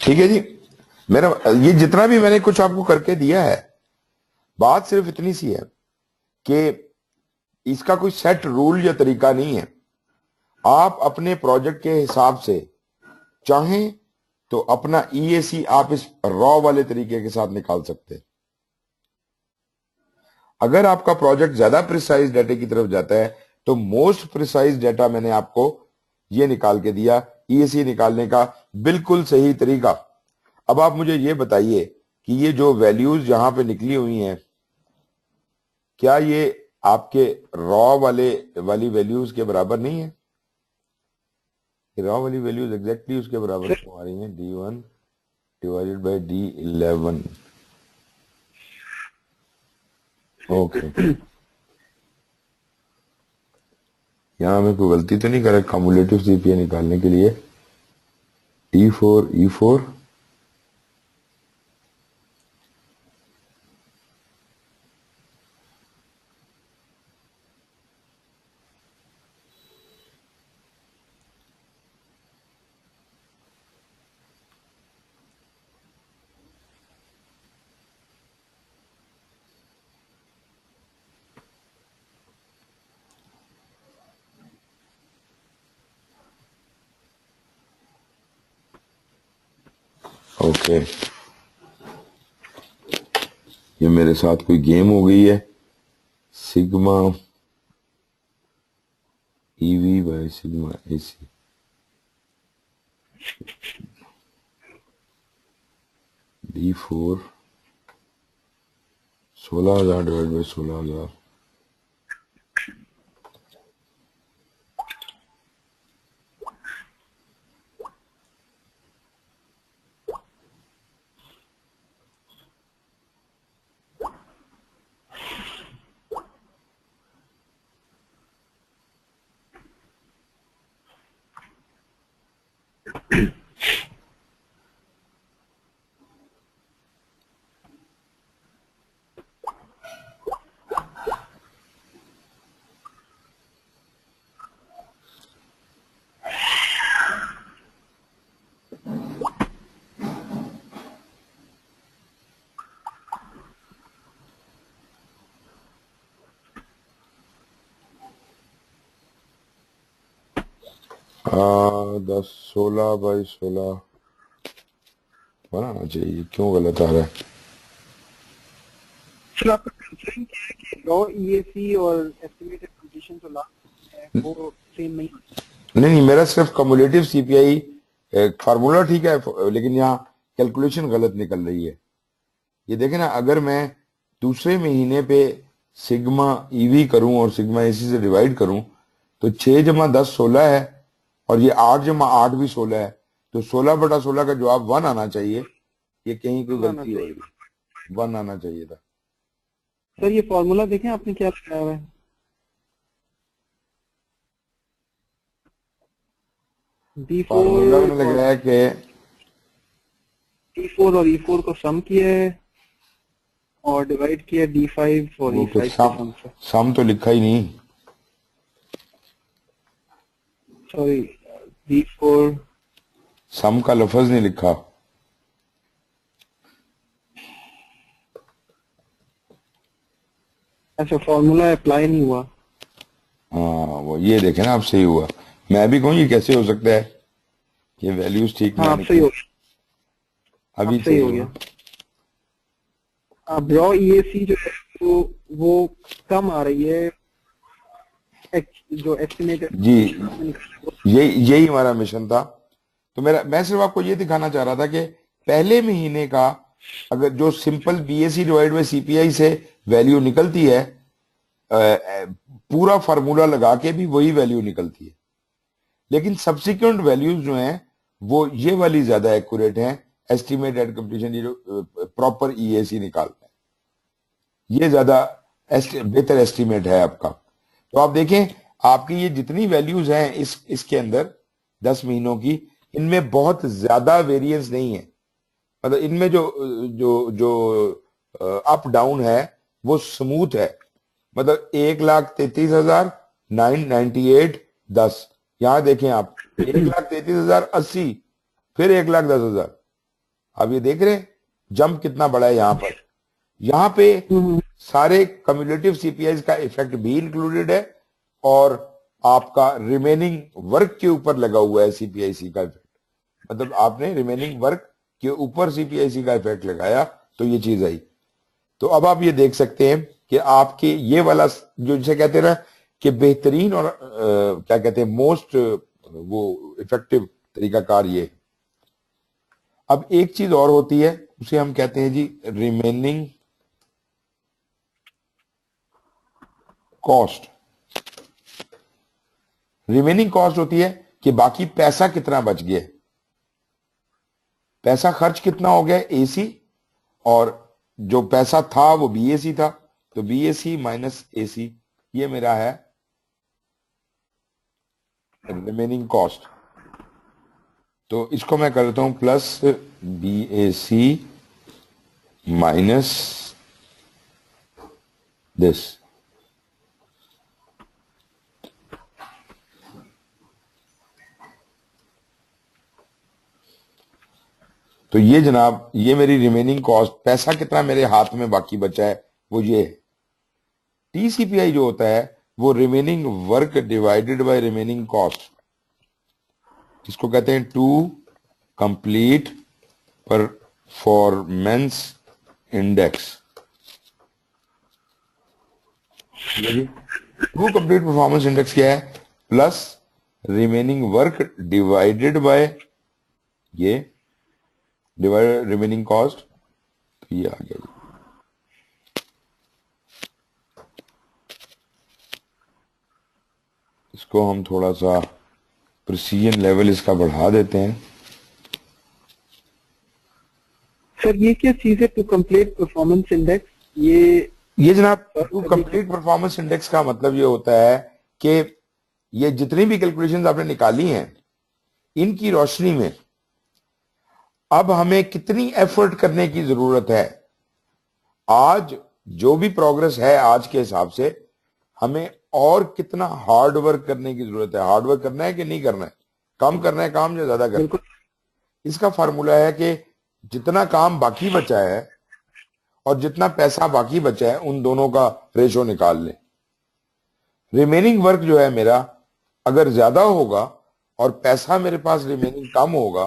ठीक है जी। मेरा ये जितना भी मैंने कुछ आपको करके दिया है, बात सिर्फ इतनी सी है कि इसका कोई सेट रूल या तरीका नहीं है। आप अपने प्रोजेक्ट के हिसाब से चाहें तो अपना ईएसी आप इस रॉ वाले तरीके के साथ निकाल सकते हैं। अगर आपका प्रोजेक्ट ज्यादा प्रिसाइज डाटा की तरफ जाता है तो मोस्ट प्रिसाइज डाटा मैंने आपको ये निकाल के दिया, ईएसी निकालने का बिल्कुल सही तरीका। अब आप मुझे ये बताइए कि ये जो वैल्यूज यहां पे निकली हुई हैं, क्या ये आपके रॉ वाली वैल्यूज के बराबर नहीं है? रॉ वाली वैल्यूज एग्जैक्टली उसके बराबर क्यों आ रही हैं? D1 divided by D11। Okay, यहां में कोई गलती तो नहीं कर रहा कम्युलेटिव सीपीए निकालने के लिए? T4 E4 okay. ये मेरे साथ कोई गेम हो गई है। Sigma EV by sigma AC, D4 16,000 divide by 16,000, हाँ 16 बाई 16 बनाना चाहिए, क्यों गलत आ रहा है? सर आपका कंसर्न क्या है कि रॉ ईएसी और एस्टिमेटेड कंप्लीशन जो लास्ट है वो सेम नहीं होता? नहीं, मेरा सिर्फ कम्युलेटिव सीपीआई फार्मूला ठीक है, लेकिन यहाँ कैलकुलेशन गलत निकल रही है। ये देखें ना, अगर मैं दूसरे महीने पे सिग्मा ईवी करूं और सिग्मा एसी से डिवाइड करूं तो 6 जमा 10 16 है, और ये 8 जमा 8 भी 16 है, तो 16/16 का जवाब 1 आना चाहिए। ये कहीं कोई गलती हो गई, 1 आना चाहिए था। सर ये फॉर्मूला देखें आपने क्या लगाया हुआ है? फॉर्मूला में लग D4 रहा है कि D4 और E4 को सम किया है और डिवाइड किया D5 और वो E5 तो के सम से। सम तो लिखा ही नहीं। सॉरी, D4 सम का लफ्ज नहीं लिखा। ऐसा फॉर्मूला अप्लाई नहीं हुआ। हाँ वो ये देखे ना, अब सही हुआ। मैं भी कहूँ ये कैसे हो सकता है, ये वैल्यूज ठीक हाँ, नहीं अब सही हो गया, अभी अब सही हो हुआ। गया। अब रॉ EAC जो है वो कम आ रही है, जो एस्टिमेटेड जी, यही हमारा मिशन था। तो मैं सिर्फ आपको ये दिखाना चाह रहा था कि पहले महीने का अगर जो simple BAC divide by CPI से वैल्यू निकलती है, पूरा फार्मूला लगा के भी वही वैल्यू निकलती है, लेकिन सब्सिक्वेंट वैल्यूज जो हैं वो ये वाली ज्यादा एक्यूरेट हैं। एस्टिमेट एट कंप्लीशन, ये जो प्रॉपर EAC निकालता है, ये ज्यादा बेहतर एस्टिमेट है आपका। तो आप देखें आपकी ये जितनी वैल्यूज हैं इसके अंदर 10 महीनों की, इनमें बहुत ज्यादा वेरिएंस नहीं है। मतलब इनमें जो जो जो अप डाउन है वो स्मूथ है। मतलब 1,33,998 यहां देखें आप, 1,33,080, फिर 1,10,000। आप ये देख रहे हैं जंप कितना बड़ा है यहां पर। यहां पे सारे कम्युलेटिव CPIs का इफेक्ट भी इंक्लूडेड है और आपका रिमेनिंग वर्क के ऊपर लगा हुआ है CPIC का इफेक्ट। मतलब आपने रिमेनिंग वर्क के ऊपर CPIC का इफेक्ट लगाया तो ये चीज आई। तो अब आप ये देख सकते हैं कि आपके ये वाला जो जिसे कहते हैं ना कि बेहतरीन और क्या कहते हैं मोस्ट वो इफेक्टिव तरीकाकार ये। अब एक चीज और होती है, उसे हम कहते हैं जी रिमेनिंग कॉस्ट। रिमेनिंग कॉस्ट होती है कि बाकी पैसा कितना बच गया, पैसा खर्च कितना हो गया AC, और जो पैसा था वो BAC था, तो BAC माइनस AC ये मेरा है रिमेनिंग कॉस्ट। तो इसको मैं कर देता हूं प्लस BAC माइनस दिस। तो ये जनाब ये मेरी रिमेनिंग कॉस्ट, पैसा कितना मेरे हाथ में बाकी बचा है वो ये है। TCPI जो होता है वो remaining work divided by remaining cost, इसको कहते हैं to complete performance index. To complete performance index क्या है, plus remaining work divided by ये डिवाइड रिमेनिंग कॉस्ट। तो ये आ गया जी। इसको हम थोड़ा सा प्रिसीजन लेवल इसका बढ़ा देते हैं। सर ये क्या चीज है टू कंप्लीट परफॉर्मेंस इंडेक्स? ये जनाब टू कंप्लीट परफॉर्मेंस इंडेक्स का मतलब ये होता है कि ये जितनी भी कैलकुलेशंस आपने निकाली हैं इनकी रोशनी में अब हमें कितनी एफर्ट करने की जरूरत है। आज जो भी प्रोग्रेस है आज के हिसाब से हमें और कितना हार्ड वर्क करने की जरूरत है। हार्ड वर्क करना है कि नहीं करना है, कम करना है काम या ज्यादा करना है। इसका फार्मूला है कि जितना काम बाकी बचा है और जितना पैसा बाकी बचा है उन दोनों का रेशो निकाल लें। रिमेनिंग वर्क जो है मेरा अगर ज्यादा होगा और पैसा मेरे पास रिमेनिंग कम होगा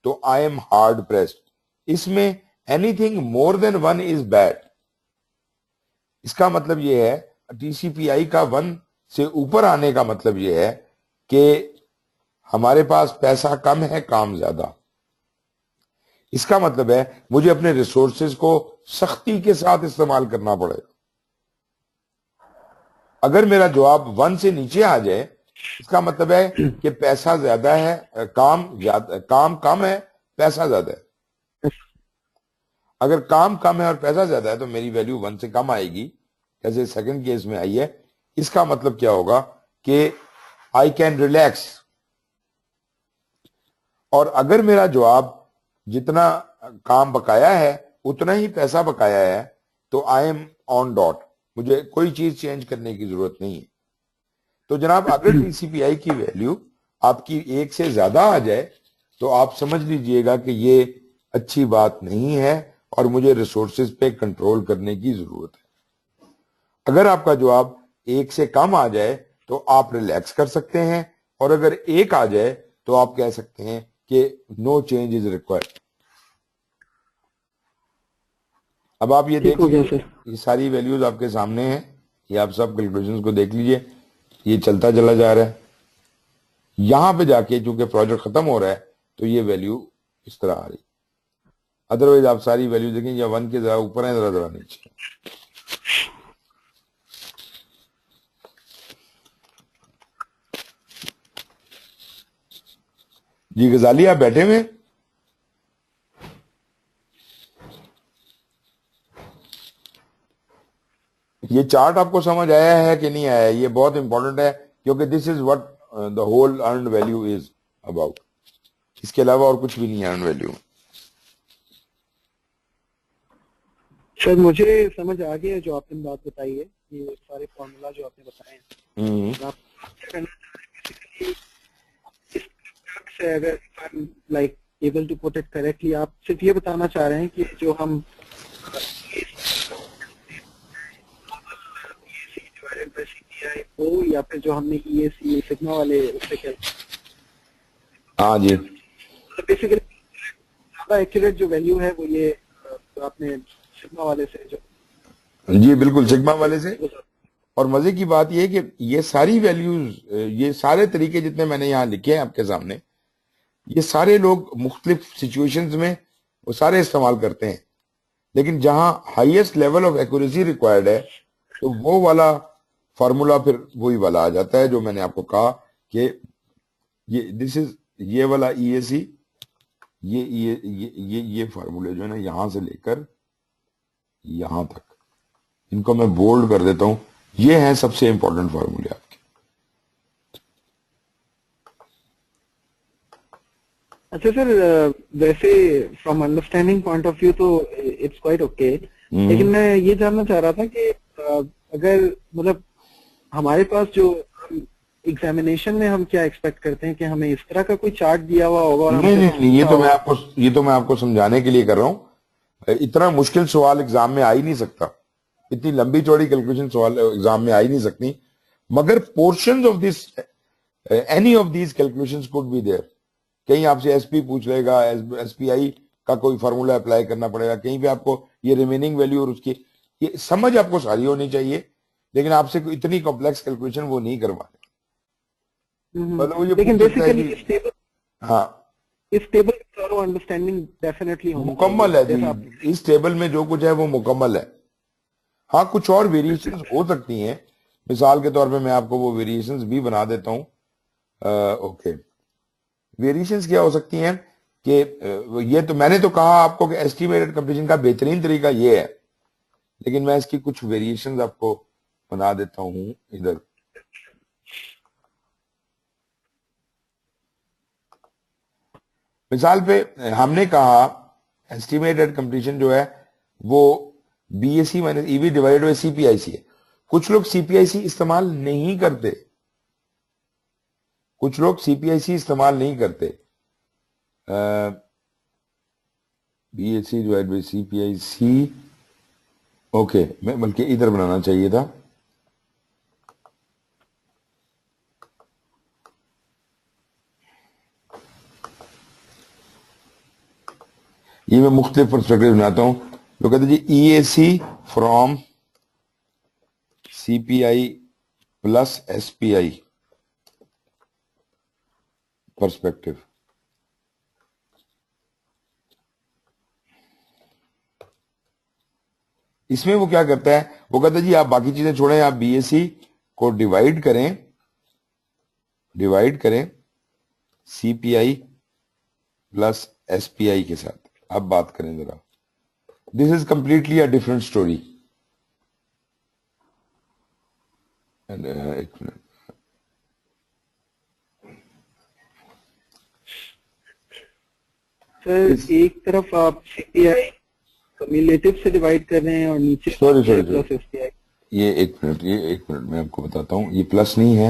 तो आई एम हार्ड प्रेस्ड। इसमें anything more than 1 is bad. इसका मतलब यह है TCPI का 1 से ऊपर आने का मतलब यह है कि हमारे पास पैसा कम है काम ज्यादा। इसका मतलब है मुझे अपने रिसोर्सेज को सख्ती के साथ इस्तेमाल करना पड़ेगा। अगर मेरा जवाब 1 से नीचे आ जाए इसका मतलब है कि पैसा ज्यादा है, काम कम है, पैसा ज्यादा है। अगर काम कम है और पैसा ज्यादा है तो मेरी वैल्यू 1 से कम आएगी, जैसे सेकंड केस में आई है। इसका मतलब क्या होगा कि आई कैन रिलैक्स। और अगर मेरा जवाब जितना काम बकाया है उतना ही पैसा बकाया है, तो आई एम ऑन डॉट, मुझे कोई चीज चेंज करने की जरूरत नहीं है। तो जनाब अगर टीसीपीआई की वैल्यू आपकी 1 से ज्यादा आ जाए तो आप समझ लीजिएगा कि ये अच्छी बात नहीं है और मुझे रिसोर्सेज पे कंट्रोल करने की जरूरत है। अगर आपका जवाब 1 से कम आ जाए तो आप रिलैक्स कर सकते हैं, और अगर 1 आ जाए तो आप कह सकते हैं कि नो चेंज इज रिक्वायर्ड। अब आप ये देख लीजिए, ये सारी वैल्यूज आपके सामने हैं, ये आप सब कैलकुलेशंस को देख लीजिए, ये चलता चला जा रहा है। यहां पे जाके चूंकि प्रोजेक्ट खत्म हो रहा है तो ये वैल्यू इस तरह आ रही, अदरवाइज आप सारी वैल्यू देखें या 1 के जरा ऊपर है जरा जरा नीचे। जी गजाली आप बैठे हुए? ये चार्ट आपको समझ आया है कि नहीं आया? ये बहुत इंपॉर्टेंट है क्योंकि this is what the whole earn value is about. इसके अलावा और कुछ भी नहीं है अर्न वैल्यू। सर मुझे समझ आ गया जो आपने बात बताई है, ये सारे फॉर्मूला जो आपने बताए हैं। आप क्या करना चाह रहे हैं बेसिकली, इस से अगर like able to put it correctly, आप सिर्फ ये बताना चाह रहे हैं कि जो हम डिवाइडेड बाय सीपीआई को, या फिर जो हमने ईएसी सिग्मा वाले उससे क्या, हाँ जी, तो बेसिकली ज्यादा एक्यूरेट जो वैल्यू है वो ये जो आपने सिग्मा वाले से जो, जी बिल्कुल सिग्मा वाले से। और मजे की बात यह है कि ये सारी वैल्यूज, ये सारे तरीके जितने मैंने यहाँ लिखे हैं आपके सामने, ये सारे लोग मुख्तलिफ सिचुएशंस में वो सारे इस्तेमाल करते हैं, लेकिन जहां highest level of accuracy required है तो वो वाला फार्मूला फिर वही वाला आ जाता है जो मैंने आपको कहा कि ये दिस इज, ये वाला ईएसी, ये फार्मूले जो है ना यहां से लेकर यहां तक, इनको मैं बोल्ड कर देता हूं, ये हैं सबसे इंपॉर्टेंट फार्मूले आपके। अच्छा सर, वैसे from understanding point of view तो इट्स क्वाइट ओके, लेकिन मैं ये जानना चाह रहा था कि अगर मतलब हमारे पास जो एग्जामिनेशन में हम क्या एक्सपेक्ट करते हैं कि हमें इस तरह का कोई चार्ट दिया हुआ होगा और नहीं नहीं नहीं, ये तो मैं आपको समझाने के लिए कर रहा हूं। इतना मुश्किल सवाल एग्जाम में आ ही नहीं सकता, इतनी लंबी चौड़ी कैलकुलेशन सवाल एग्जाम में आ ही नहीं सकती, मगर portions of this, any of these calculations could be there. कहीं आपसे एसपी पूछ लेगा, एसपीआई का कोई फार्मूला अप्लाई करना पड़ेगा, कहीं पे आपको ये रिमेनिंग वैल्यू और उसकी ये समझ आपको सारी होनी चाहिए, लेकिन आपसे कोई इतनी कॉम्प्लेक्स कैलकुलेशन वो नहीं करवाने। मतलब मुझे लेकिन बेसिकली हाँ इस टेबल की थॉरो अंडरस्टैंडिंग डेफिनेटली होनी मुकम्मल है जी, इस टेबल में जो कुछ है वो मुकम्मल है। हाँ कुछ और वेरिएशंस हो सकती हैं, मिसाल के तौर पे मैं आपको वो वेरिएशंस भी बना देता हूं। ओके, वेरिएशंस क्या हो सकती हैं कि ये तो मैंने तो कहा आपको कि एस्टिमेटेड कंप्लीशन का बेहतरीन तरीका ये है, लेकिन मैं इसकी कुछ वेरिएशंस आपको बना देता हूं इधर। मिसाल पे हमने कहा एस्टिमेटेड कंप्लीशन जो है वो BAC minus EV divided by CPIC है। कुछ लोग सीपीआईसी इस्तेमाल नहीं करते, कुछ लोग सीपीआईसी इस्तेमाल नहीं करते, बीएसी डिवाइड बाय सीपीआईसी। ओके, मैं बल्कि इधर बनाना चाहिए था, ये मैं मुख्तलिफ परस्पेक्टिव बनाता हूं। जो कहते हैं जी EAC from CPI plus SPI perspective. इसमें वो क्या करता है, वो कहता है जी आप बाकी चीजें छोड़ें, आप बीएससी को डिवाइड करें सीपीआई प्लस एसपीआई के साथ। अब बात करें जरा, this is completely a different story. एक मिनट, सर एक तरफ आप सीपीआई कम्युलेटिव से डिवाइड कर रहे हैं और नीचे सॉरी प्लस एसपीआई। ये एक मिनट मैं आपको बताता हूं, ये प्लस नहीं है,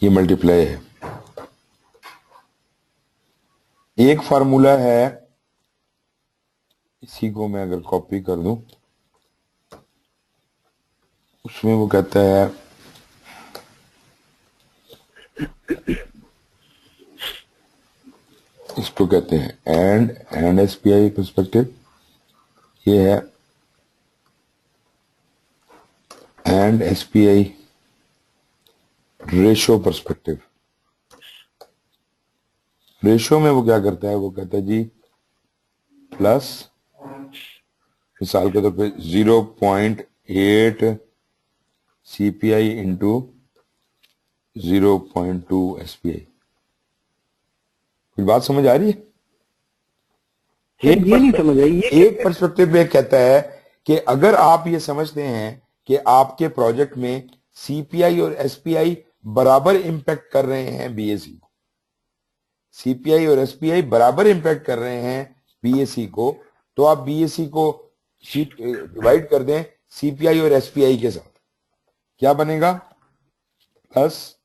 ये मल्टीप्लाई है। एक फार्मूला है, इसी को मैं अगर कॉपी कर दूं, उसमें वो कहता है इसको कहते हैं एंड एसपीआई पर्सपेक्टिव, ये है and SPI ratio perspective. Ratio में वो क्या करता है, वो कहता है जी प्लस, मिसाल के तौर पे 0.8 सीपीआई इंटू 0.2 एसपीआई। कुछ बात समझ आ रही है? ये नहीं समझ आई। एक पर्सपेक्टिव में कहता है कि अगर आप ये समझते हैं कि आपके प्रोजेक्ट में सीपीआई और एसपीआई बराबर इंपैक्ट कर रहे हैं बीएसी को, सीपीआई और एसपीआई बराबर इंपैक्ट कर रहे हैं बीएसी को, तो आप बीएसी को डिवाइड कर दें सीपीआई और एसपीआई के साथ। क्या बनेगा? प्लस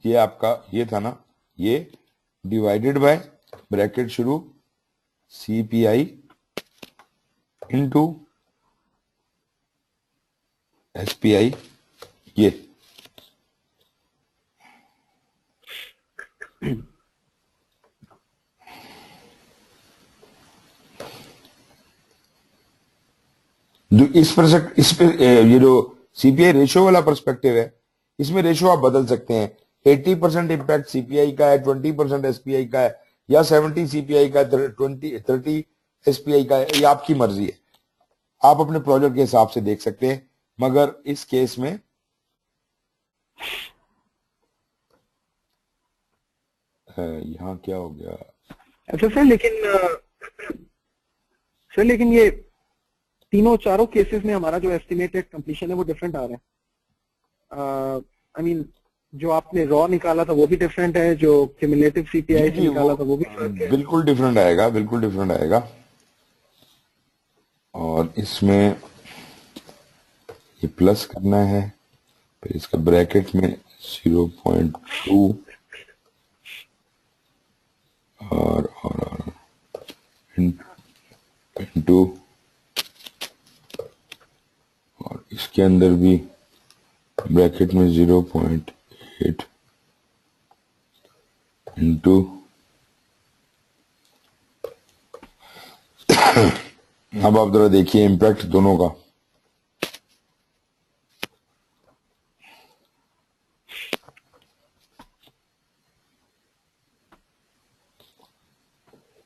ये आपका ये था ना, ये डिवाइडेड बाय ब्रैकेट शुरू सीपीआई इंटू एसपीआई, ये इस पे ये जो सीपीआई रेशो वाला पर्सपेक्टिव है, इसमें रेशो आप बदल सकते हैं। 80% इंपैक्ट सीपीआई का है, 20% एसपीआई का है, या 70 सीपीआई का, 30 एसपीआई का है, ये आपकी मर्जी है। आप अपने प्रोजेक्ट के हिसाब से देख सकते हैं, मगर इस केस में यहां क्या हो गया? अच्छा सर, लेकिन ये तीनों चारों केसेस में हमारा जो एस्टिमेटेड कंप्लीशन है वो डिफरेंट आ रहा है। आई मीन जो आपने रॉ निकाला था वो भी डिफरेंट है, जो क्यूमुलेटिव सीपीआई से निकाला था वो भी बिल्कुल डिफरेंट आएगा, बिल्कुल डिफरेंट आएगा। और इसमें ये प्लस करना है, फिर इसका ब्रैकेट में 0.2 और इंटू, और इसके अंदर भी ब्रैकेट में 0.8 इंटू, अब आप जरा देखिए इंपैक्ट दोनों का।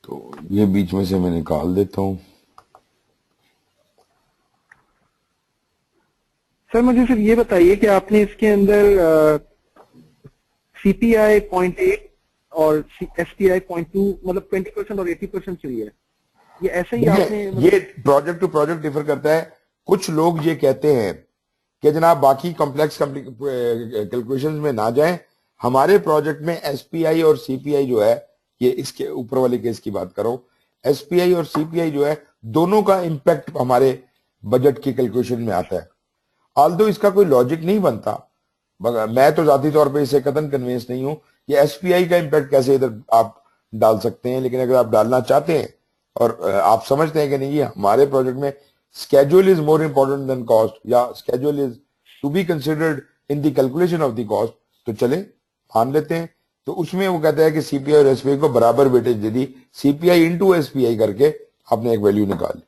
तो ये बीच में से मैं निकाल देता हूं। सर मुझे सिर्फ ये बताइए कि आपने इसके अंदर सीपीआई 0.8 और एसपीआई 0.2 मतलब 20% और 80% चाहिए, ये ऐसे ही आपने ये प्रोजेक्ट टू प्रोजेक्ट डिफर करता है। कुछ लोग ये कहते हैं कि जनाब बाकी कॉम्प्लेक्स कैलकुलेशंस में ना जाएं, हमारे प्रोजेक्ट में एसपीआई और सीपीआई जो है, ये इसके ऊपर वाले केस की बात कर रहा हूं, एसपीआई और सीपीआई जो है दोनों का इंपैक्ट हमारे बजट की कैलकुलेशन में आता है। ऑल्दो इसका कोई लॉजिक नहीं बनता, मगर मैं तो जाती तौर पे इसे कतन कन्विंस नहीं हूं कि एसपीआई का इंपैक्ट कैसे इधर आप डाल सकते हैं। लेकिन अगर आप डालना चाहते हैं और आप समझते हैं कि नहीं ये हमारे प्रोजेक्ट में schedule is more important than cost, या schedule is to be considered in the calculation of the cost, तो चले मान लेते हैं। तो उसमें वो कहता है कि सीपीआई और एसपीआई को बराबर वेटेज दे दी, सीपीआई इंटू एसपीआई करके आपने एक वैल्यू निकाली।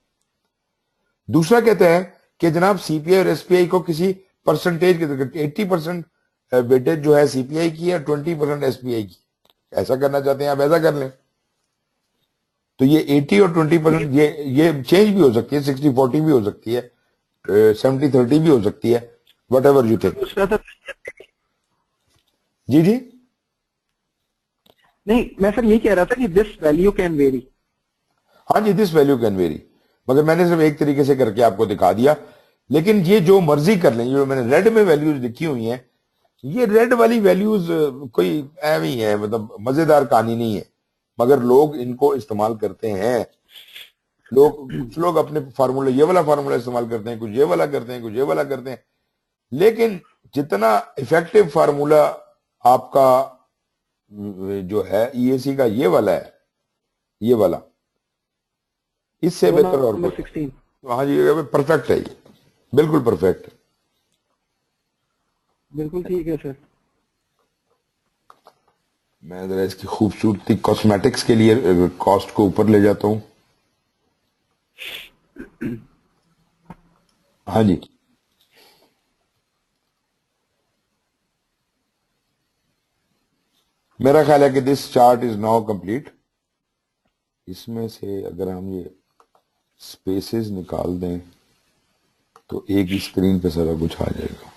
दूसरा कहता है कि जनाब सीपीआई और एसपीआई को किसी परसेंटेज के 80% वेटेज जो है सीपीआई की है, 20% एसपीआई की। ऐसा करना चाहते हैं आप ऐसा कर लें। तो ये 80 और 20% ये चेंज भी हो सकती है, 60-40 भी हो सकती है, 70-30 भी हो सकती है, वट एवर यू थिंक। जी जी नहीं, मैं सर ये कह रहा था कि दिस वैल्यू कैन वेरी। हाँ जी, दिस वैल्यू कैन वेरी, मगर मैंने सिर्फ एक तरीके से करके आपको दिखा दिया। लेकिन ये जो मर्जी कर लें, जो मैंने रेड में वैल्यूज लिखी हुई हैं, ये रेड वाली वैल्यूज कोई एम ही है, मतलब मजेदार कहानी नहीं है, मगर लोग इनको इस्तेमाल करते हैं। कुछ लोग अपने फार्मूला, ये वाला फार्मूला इस्तेमाल करते हैं, कुछ ये वाला करते हैं, कुछ ये वाला करते हैं, लेकिन जितना इफेक्टिव फार्मूला आपका जो है ईएसी का ये वाला है, ये वाला, इससे बेहतर और कुछ। हाँ जी, परफेक्ट है ये, बिल्कुल परफेक्ट है। बिल्कुल ठीक है सर। मैं जरा इसकी खूबसूरती कॉस्मेटिक्स के लिए कॉस्ट को ऊपर ले जाता हूं। हाँ जी, मेरा ख्याल है कि this chart is now complete. इसमें से अगर हम ये स्पेसेस निकाल दें तो एक ही स्क्रीन पे सारा कुछ आ जाएगा।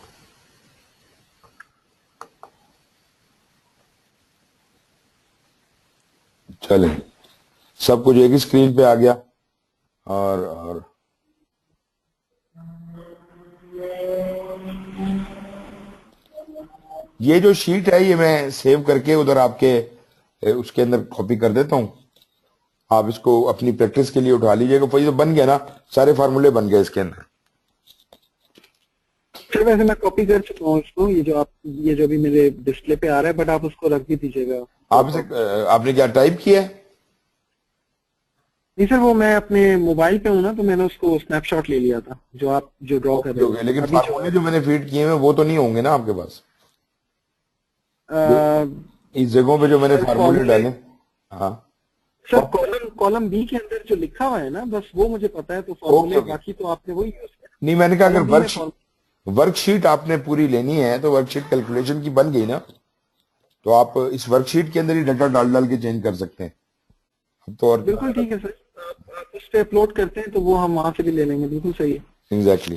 चलें, सब कुछ एक ही स्क्रीन पे आ गया। और ये जो शीट है ये मैं सेव करके उधर आपके उसके अंदर कॉपी कर देता हूं। आप इसको अपनी प्रैक्टिस के लिए उठा लीजिएगा। तो बन गया ना, सारे फार्मूले बन गए इसके अंदर। सर वैसे मैं कॉपी कर चुका हूँ इसको, ये जो भी मेरे डिस्प्ले पे आ रहा है, बट आप उसको रख भी दीजिएगा। आपने क्या टाइप किया है? नहीं सर, वो मैं अपने मोबाइल पे हूँ ना, तो मैंने उसको स्नैपशॉट ले लिया था जो आप जो ड्रॉ कर रहे हो। लेकिन फार्मूले जो मैंने फीड किए हैं वो तो नहीं होंगे ना आपके पास? इस जगहों पे जो मैंने फार्मूले डाले। हाँ सर, कॉलम बी के अंदर जो लिखा हुआ है ना, बस वो मुझे पता है। तो फॉर्मूले बाकी तो आपने वही यूज किया। नहीं, मैंने कहा अगर वर्कशीट आपने पूरी लेनी है तो वर्कशीट कैलकुलेशन की बन गई ना, तो आप इस वर्कशीट के अंदर ही डाटा डाल डाल के चेंज कर सकते हैं। तो और बिल्कुल ठीक है सर, आप उस पे अपलोड करते हैं तो वो हम वहां से भी ले लेंगे। बिल्कुल सही है। एग्जैक्टली।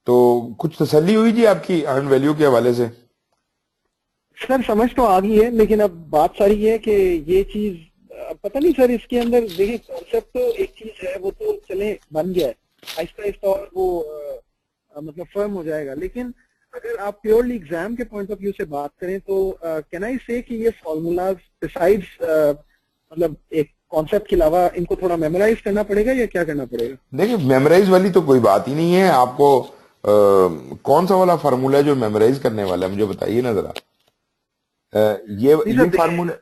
तो कुछ तसल्ली हुई जी आपकी अर्न वैल्यू के हवाले से? सर समझ तो आ गई है, लेकिन अब बात सारी है कि ये चीज पता नहीं सर, इसके अंदर देखिए कॉन्सेप्ट तो एक चीज है, वो तो चले बन गया है आहिस्ता आहिस्ता और वो मतलब फर्म हो जाएगा। लेकिन अगर आप प्योरली एग्जाम के पॉइंट ऑफ व्यू से बात करें तो कैन आई से कि ये फॉर्मूलाज बिसाइड्स मतलब एक कॉन्सेप्ट के अलावा इनको थोड़ा मेमोराइज करना पड़ेगा या क्या करना पड़ेगा? देखिए, मेमोराइज वाली तो कोई बात ही नहीं है। आपको कौन सा वाला फार्मूला है जो मेमोराइज करने वाला है, मुझे बताइए ना जरा। ये फार्मूले,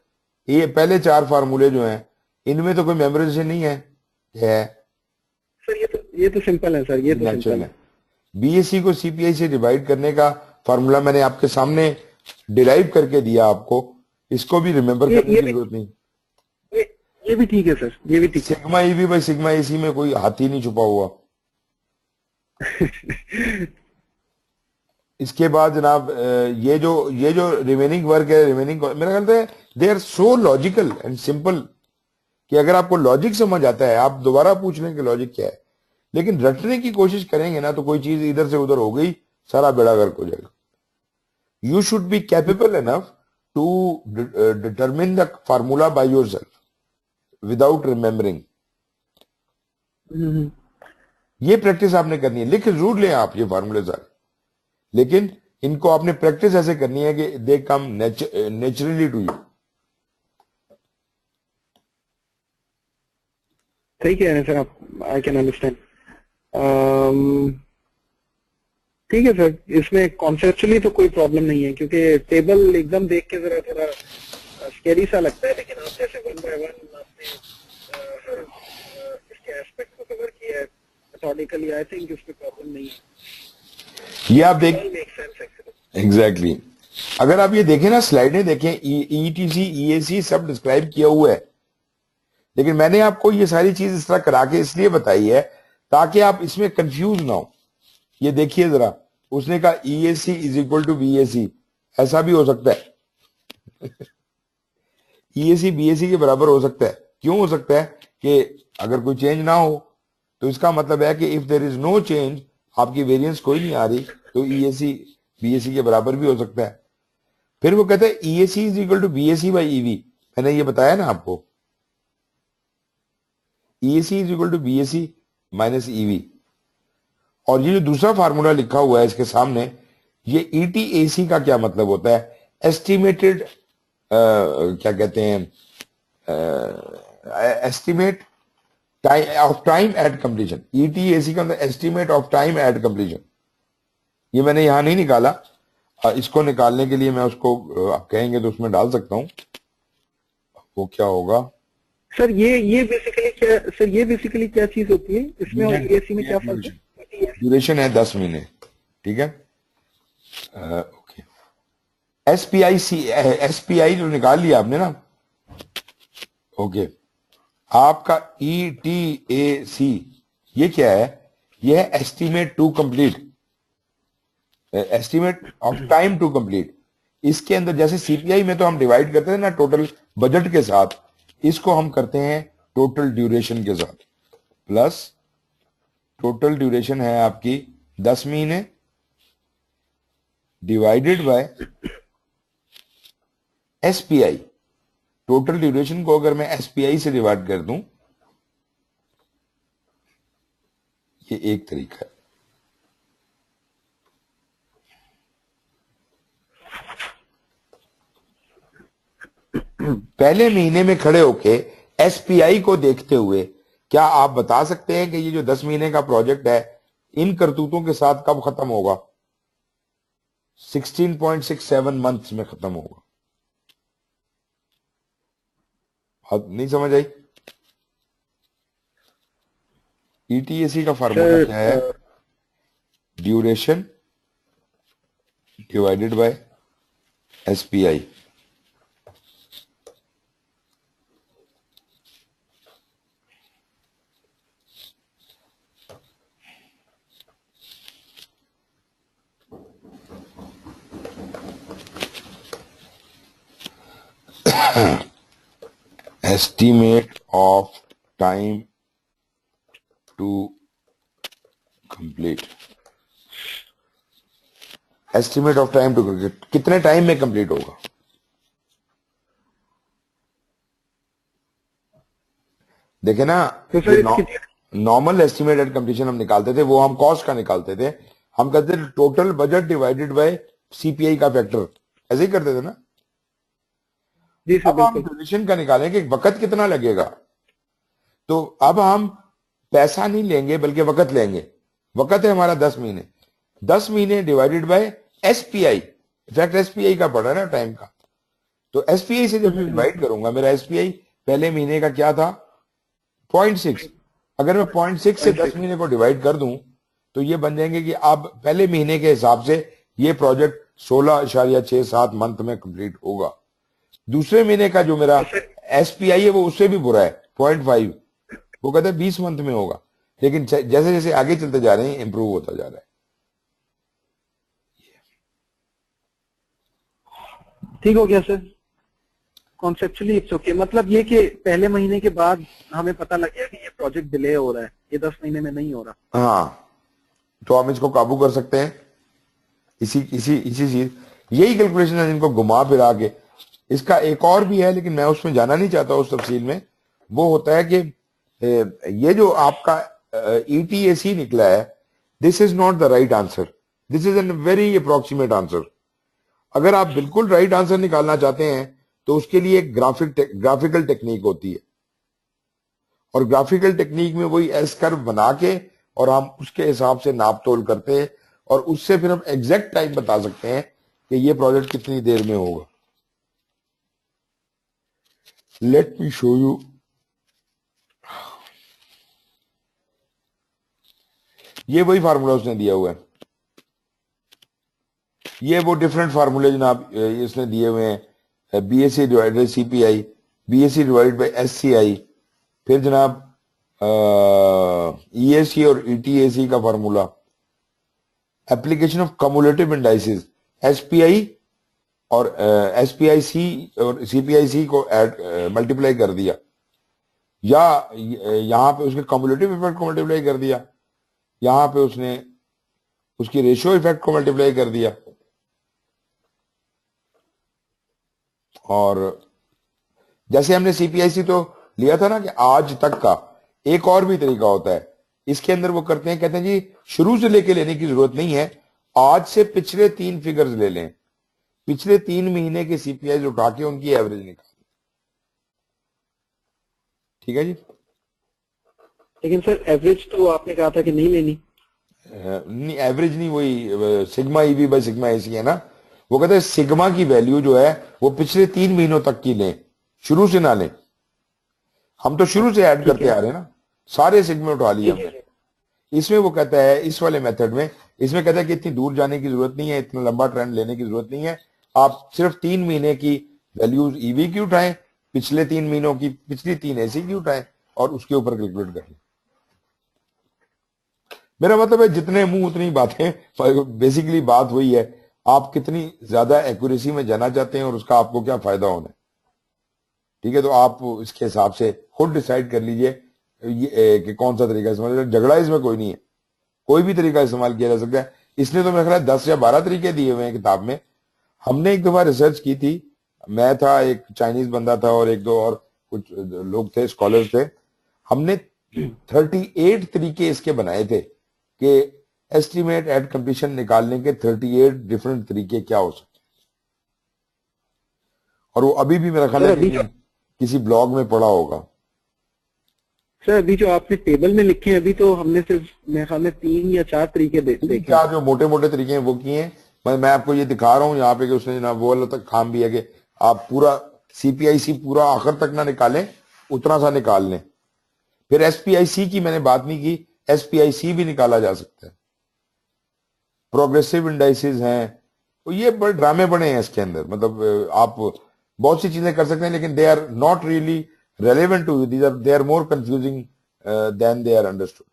ये पहले 4 फार्मूले जो हैं इनमें तो कोई मेमोराइजेशन नहीं है। सर ये तो सिंपल है सर, ये तो सिंपल है। बीएससी को सीपीआई से डिवाइड करने का फार्मूला मैंने आपके सामने डिराइव करके दिया आपको, इसको भी रिमेंबर करने की जरूरत नहीं। ये भी ठीक है सर, ये भी ठीक है। Sigma EV by sigma AC में कोई हाथी नहीं छुपा हुआ। इसके बाद जनाब ये जो रिमेनिंग वर्क है, रिमेनिंग मेरा ख्याल है they are so logical and simple कि अगर आपको लॉजिक समझ आता है आप दोबारा पूछ लें कि लॉजिक क्या है। लेकिन रटने की कोशिश करेंगे ना तो कोई चीज इधर से उधर हो गई, सारा बेड़ा गर्क हो जाएगा। You should be capable enough to determine the formula by yourself without remembering. ये प्रैक्टिस आपने करनी है। लिख जरूर लें आप ये फार्मूले सारे, लेकिन इनको आपने प्रैक्टिस ऐसे करनी है कि दे कम नेचुरली टू यू। सही कह रहे हैं सर आप, आई कैन अंडरस्टैंड। ठीक है सर, इसमें कॉन्सेप्चुअली तो कोई प्रॉब्लम नहीं है, क्योंकि टेबल एकदम देख के जरा थोड़ा स्कैरी सा लगता है, लेकिन आप जैसे वन बाय वन आपने इसके एस्पेक्ट को कवर किया है मेथोडिकली, आई थिंक इसमें प्रॉब्लम नहीं है। ये आप देख एग्जैक्टली अगर आप ये देखें ना, स्लाइडें देखें, ईटीसी ईएसी सब डिस्क्राइब किया हुआ है, लेकिन मैंने आपको ये सारी चीज इस तरह करा के इसलिए बताई है ताकि आप इसमें कंफ्यूज ना हो। ये देखिए जरा, उसने कहा EAC is equal to BAC, ऐसा भी हो सकता है। ईएसी बीएसी के बराबर हो सकता है। क्यों हो सकता है? कि अगर कोई चेंज ना हो तो इसका मतलब है कि if there is no change, आपकी वेरिएंस कोई नहीं आ रही, तो ईएसी बीएसी के बराबर भी हो सकता है। फिर वो कहते हैं EAC is equal to BAC by EV, मैंने ये बताया ना आपको, EAC is equal to BAC minus EV. और ये जो दूसरा फार्मूला लिखा हुआ है इसके सामने, ये ETAC का क्या मतलब होता है? एस्टिमेटेड क्या कहते हैं, estimate of time at completion. ETAC का मतलब estimate of time at completion. ये मैंने यहां नहीं निकाला, इसको निकालने के लिए मैं उसको आप कहेंगे तो उसमें डाल सकता हूं। वो क्या होगा सर? ये बेसिकली क्या सर, ये बेसिकली क्या चीज होती है इसमें और ETAC में क्या फर्क है? ड्यूरेशन है 10 महीने, ठीक है। ओके, SPI जो निकाल लिया आपने ना, ओके। आपका ETAC ये क्या है? ये है estimate to complete, estimate of time to complete. इसके अंदर जैसे CPI में तो हम डिवाइड करते हैं ना टोटल बजट के साथ, इसको हम करते हैं टोटल ड्यूरेशन के साथ। प्लस टोटल ड्यूरेशन है आपकी 10 महीने divided by SPI। Total duration को अगर मैं SPI से डिवाइड कर दूं, ये एक तरीका है। पहले महीने में खड़े होके SPI को देखते हुए क्या आप बता सकते हैं कि ये जो 10 महीने का प्रोजेक्ट है इन करतूतों के साथ कब खत्म होगा? 16.67 मंथ्स में खत्म होगा। नहीं समझ आई? ETAC का फार्मूला क्या है? Duration divided by SPI। Estimate of time to complete. Estimate of time to complete, कितने टाइम में कंप्लीट होगा? देखे ना, नॉर्मल एस्टिमेट एट कंप्लीशन हम निकालते थे, वो हम कॉस्ट का निकालते थे। हम कहते थे total budget divided by CPI का फैक्टर, ऐसे ही करते थे ना। अब हम ड्यूरेशन का निकालें कि वक्त कितना लगेगा। तो अब हम पैसा नहीं लेंगे बल्कि वक्त लेंगे। वक्त है हमारा 10 महीने, 10 महीने divided by SPI। Effect SPI का पड़ा ना टाइम का, तो SPI से जब मैं डिवाइड करूंगा, मेरा SPI पहले महीने का क्या था? 0.6। अगर मैं 0.6 से 10 महीने को डिवाइड कर दूं तो ये बन जाएंगे कि अब पहले महीने के हिसाब से ये प्रोजेक्ट 16.67 मंथ में कंप्लीट होगा। दूसरे महीने का जो मेरा SPI है वो उससे भी बुरा है, 0.5। वो कहते हैं 20 मंथ में होगा, लेकिन जैसे जैसे आगे चलते जा रहे हैं इंप्रूव होता जा रहा है। ठीक हो गया सर, कॉन्सेप्चुअली इट्स ओके। मतलब ये कि पहले महीने के बाद हमें पता लग गया कि ये प्रोजेक्ट डिले हो रहा है, ये 10 महीने में नहीं हो रहा। हाँ, तो हम इसको काबू कर सकते हैं इसी चीज, यही कैलकुलेशन है जिनको घुमा फिरा के। इसका एक और भी है लेकिन मैं उसमें जाना नहीं चाहता उस तफसील में। वो होता है कि ये जो आपका ETAC निकला है, this is not the right answer, this is an very approximate answer. अगर आप बिल्कुल राइट आंसर निकालना चाहते हैं तो उसके लिए एक ग्राफिकल टेक्निक होती है, और ग्राफिकल टेक्निक में वही एस कर्व बना के और हम उसके हिसाब से नाप तोल करते हैं, और उससे फिर हम एग्जैक्ट टाइम बता सकते हैं कि ये प्रोजेक्ट कितनी देर में होगा। Let me show you. ये वही फार्मूला उसने दिया हुआ है, ये वो डिफरेंट फार्मूले जनाब इसने दिए हुए हैं। BAC divided by CPI, BAC divided by SCI, फिर जनाब EAC और ETAC का formula, application of cumulative indices, SPI और SPIC और CPIC को मल्टीप्लाई कर दिया, या यहां पे उसके कम्युलेटिव इफेक्ट को मल्टीप्लाई कर दिया, यहां पे उसने उसकी रेशियो इफेक्ट को मल्टीप्लाई कर दिया। और जैसे हमने CPIC तो लिया था ना कि आज तक का, एक और भी तरीका होता है इसके अंदर। वो करते हैं, कहते हैं जी शुरू से लेके लेने की जरूरत नहीं है, आज से पिछले 3 फिगर्स ले लें, पिछले 3 महीने के सीपीआई उठा के उनकी एवरेज निकाल। ठीक है जी। लेकिन सर एवरेज तो आपने कहा था कि नहीं लेनी। नहीं, एवरेज नहीं, वही sigma EV by sigma AC है ना। वो कहते हैं सिग्मा की वैल्यू जो है वो पिछले 3 महीनों तक की लें, शुरू से ना लें। हम तो शुरू से ऐड करते आ रहे हैं ना, सारे सिग्मा उठा लिए हमने। इसमें वो कहता है, इस वाले मेथड में, इसमें कहता है कि इतनी दूर जाने की जरूरत नहीं है, इतना लंबा ट्रेंड लेने की जरूरत नहीं है। आप सिर्फ 3 महीने की वैल्यूज ईवी की उठाएं, पिछले 3 महीनों की पिछली 3 एसी की उठाएं और उसके ऊपर कैलकुलेट करें। मेरा मतलब है जितने मुंह उतनी बातें। बेसिकली बात वही है, आप कितनी ज्यादा एक्यूरेसी में जाना चाहते हैं और उसका आपको क्या फायदा होना है। ठीक है, तो आप इसके हिसाब से खुद डिसाइड कर लीजिए कि कौन सा तरीका इस्तेमाल। झगड़ा इसमें कोई नहीं है, कोई भी तरीका इस्तेमाल किया जा सकता है। इसने तो मेरे ख्याल 10 या 12 तरीके दिए हुए हैं किताब में। हमने एक दफा रिसर्च की थी, मैं था, एक चाइनीज बंदा था और 1-2 और कुछ लोग थे, स्कॉलर थे। हमने 38 तरीके इसके बनाए थे कि एस्टिमेट एट कंप्लीशन निकालने के 38 डिफरेंट तरीके क्या हो सकते हैं। और वो अभी भी मेरा ख्याल है किसी ब्लॉग में पढ़ा होगा। सर अभी जो आपने टेबल में लिखे हैं, अभी तो हमने सिर्फ मेरे ख्याल में 3 या 4 तरीके देखे। क्या जो मोटे मोटे तरीके हैं वो किए हैं। मैं आपको ये दिखा रहा हूं यहाँ पे कि उसने ना वो तक काम भी है कि आप पूरा सीपीआईसी पूरा आखिर तक ना निकालें, उतना सा निकाल लें। फिर एसपीआईसी की मैंने बात नहीं की, एसपीआईसी भी निकाला जा सकता है। प्रोग्रेसिव इंडाइसेस हैं, तो ये बड़े ड्रामे बने हैं इसके अंदर। मतलब आप बहुत सी चीजें कर सकते हैं, लेकिन they are not really relevant to you, they are more confusing than they are understood.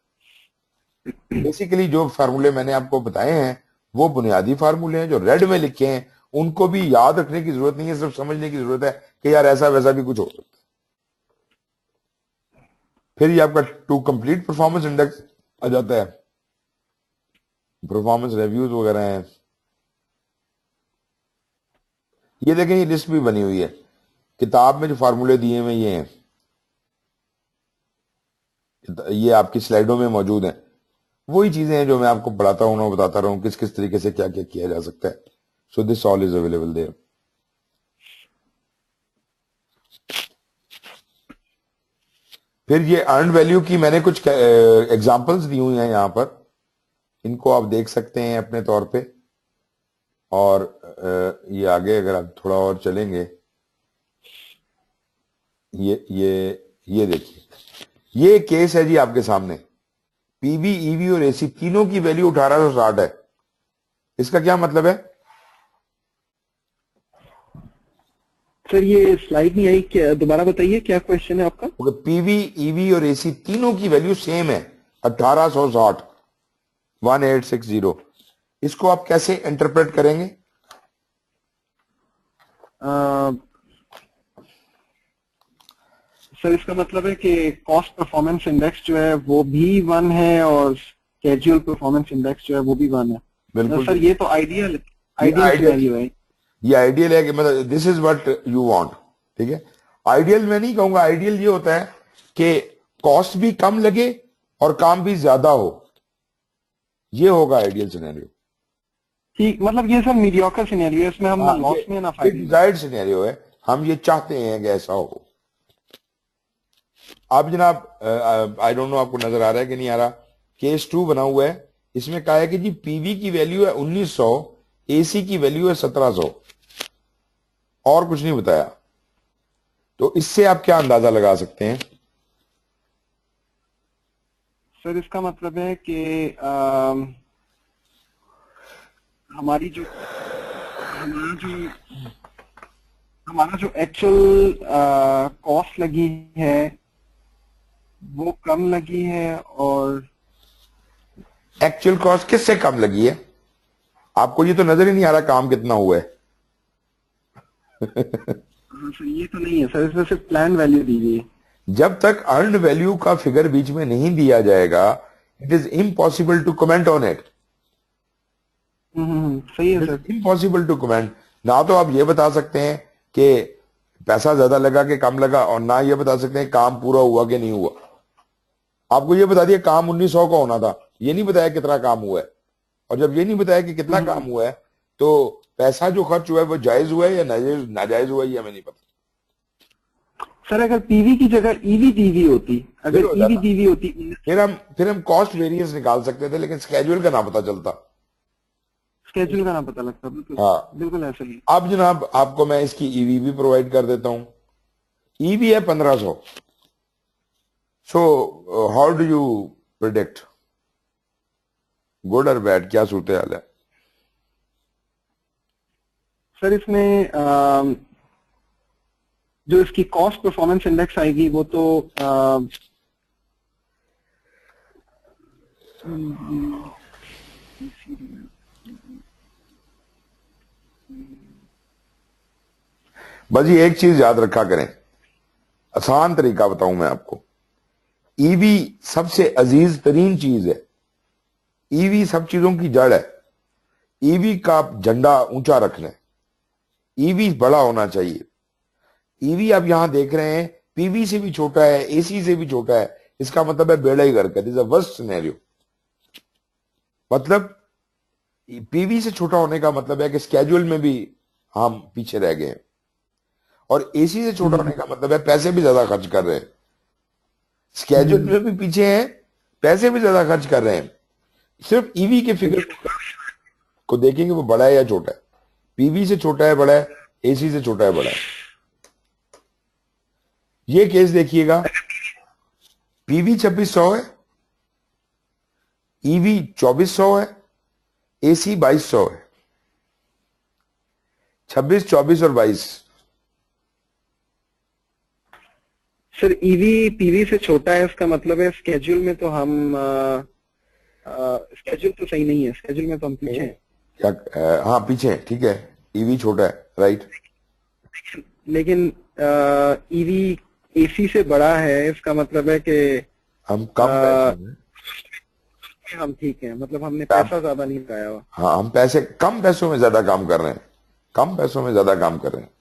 Basically जो फार्मूले मैंने आपको बताए हैं वो बुनियादी फार्मूले हैं। जो रेड में लिखे हैं उनको भी याद रखने की जरूरत नहीं है, सिर्फ समझने की जरूरत है कि यार ऐसा वैसा भी कुछ हो सकता है। फिर ये आपका टू कंप्लीट परफॉर्मेंस इंडेक्स आ जाता है, परफॉर्मेंस रिव्यूज वगैरह हैं। ये देखें, ये लिस्ट भी बनी हुई है किताब में, जो फार्मूले दिए हुए ये हैं, ये आपकी स्लाइडों में मौजूद हैं। वही चीजें हैं जो मैं आपको पढ़ाता हूं, बताता रहा हूं किस किस तरीके से क्या क्या किया जा सकता है। So this all is available there. फिर ये अर्न वैल्यू की मैंने कुछ एग्जांपल्स दी हुई हैं यहां पर, इनको आप देख सकते हैं अपने तौर पे। और ये आगे अगर आप थोड़ा और चलेंगे, ये देखिए, ये केस है जी आपके सामने। पीवी, ईवी और एसी तीनों की वैल्यू 1860 है। इसका क्या मतलब है? सर ये स्लाइड नहीं आई, क्या दोबारा बताइए, क्या क्वेश्चन है आपका? पीवी, ईवी और एसी तीनों की वैल्यू सेम है 1860, 1860। इसको आप कैसे इंटरप्रेट करेंगे? सर इसका मतलब है कि कॉस्ट परफॉर्मेंस इंडेक्स जो है वो भी 1 है और कैजुअल परफॉर्मेंस इंडेक्स जो है वो भी 1 है। बिल्कुल सर ये तो आइडियल सिनेरियो है। ये आइडियल है कि मतलब this is what you want. ठीक है, आइडियल मैं नहीं कहूंगा, आइडियल ये होता है कि कॉस्ट भी कम लगे और काम भी ज्यादा हो, ये होगा आइडियल सिनेरियो। ठीक, मतलब ये सर मीडियोकर सिनेरियो है, इसमें हम ना लॉस में ना फायदे। डिजायर्ड सिनेरियो है, हम ये चाहते हैं कि ऐसा हो। आप जनाब, आई डोंट नो आपको नजर आ रहा है कि नहीं आ रहा, केस 2 बना हुआ है। इसमें कहा है कि जी पीवी की वैल्यू है 1900, एसी की वैल्यू है 1700, और कुछ नहीं बताया। तो इससे आप क्या अंदाजा लगा सकते हैं? सर इसका मतलब है कि हमारा जो एक्चुअल कॉस्ट लगी है वो कम लगी है। और एक्चुअल कॉस्ट किससे कम लगी है? आपको ये तो नजर ही नहीं आ रहा काम कितना हुआ है। सर ये तो नहीं है सर, इसमें सिर्फ प्लान वैल्यू दी गई है। जब तक अर्न वैल्यू का फिगर बीच में नहीं दिया जाएगा, it is impossible to comment on it. सही है सर, इम्पॉसिबल टू कमेंट। ना तो आप ये बता सकते हैं कि पैसा ज्यादा लगा कि कम लगा, और ना ये बता सकते हैं काम पूरा हुआ कि नहीं हुआ। आपको ये बता दिया काम 1900 का होना था, ये नहीं बताया कितना काम हुआ है, और जब ये नहीं बताया कि कितना काम हुआ है, तो पैसा जो खर्च हुआ है वो जायज हुआ है या नाजायज हुआ है, ये हमें नहीं पता। सर अगर पीवी की जगह ईवी डीवी होती, अगर ईवी डीवी होती, फिर हम कॉस्ट वेरिएंस निकाल सकते थे, लेकिन स्केड्यूल का ना पता चलता, स्केड्यूल का ना पता लगता। बिल्कुल, हाँ बिल्कुल ऐसा ही। अब जनाब आपको मैं इसकी ईवी भी प्रोवाइड कर देता हूं। ईवी है 1500। So how do you predict, good और बैड, क्या सूरत हाल है? सर इसमें जो इसकी कॉस्ट परफॉर्मेंस इंडेक्स आएगी वो तो बस ये एक चीज याद रखा करें, आसान तरीका बताऊं मैं आपको। ईवी सबसे अजीज तरीन चीज है, ईवी सब चीजों की जड़ है। ईवी का झंडा ऊंचा रखना है, ईवी बड़ा होना चाहिए। ईवी आप यहां देख रहे हैं पीवी से भी छोटा है, एसी से भी छोटा है, इसका मतलब है बेड़ा ही गर्क है। This is a worst scenario. मतलब पीवी से छोटा होने का मतलब है कि स्केड्यूल में भी हम पीछे रह गए हैं, और एसी से छोटा होने का मतलब है पैसे भी ज्यादा खर्च कर रहे हैं। स्केड्यूल में भी पीछे हैं, पैसे भी ज्यादा खर्च कर रहे हैं। सिर्फ ईवी के फिगर को देखेंगे वो बड़ा है या छोटा है, पीवी से छोटा है बड़ा है, एसी से छोटा है बड़ा है। ये केस देखिएगा, पीवी 2600 है, ईवी 2400 है, एसी 2200 है। 26, 24 और 22। सर ईवी पीवी से छोटा है, इसका मतलब है स्केड्यूल में तो हम स्केड्यूल तो सही नहीं है, स्केड्यूल में तो हम पीछे हैं। क्या? हाँ पीछे है, ठीक है, ईवी छोटा है, राइट। लेकिन ईवी एसी से बड़ा है, इसका मतलब है कि हम कम पैसे में, हम ठीक है, मतलब हमने पैसा ज्यादा नहीं लगाया हुआ। हाँ हम पैसे कम पैसों में ज्यादा काम कर रहे हैं, कम पैसों में ज्यादा काम कर रहे हैं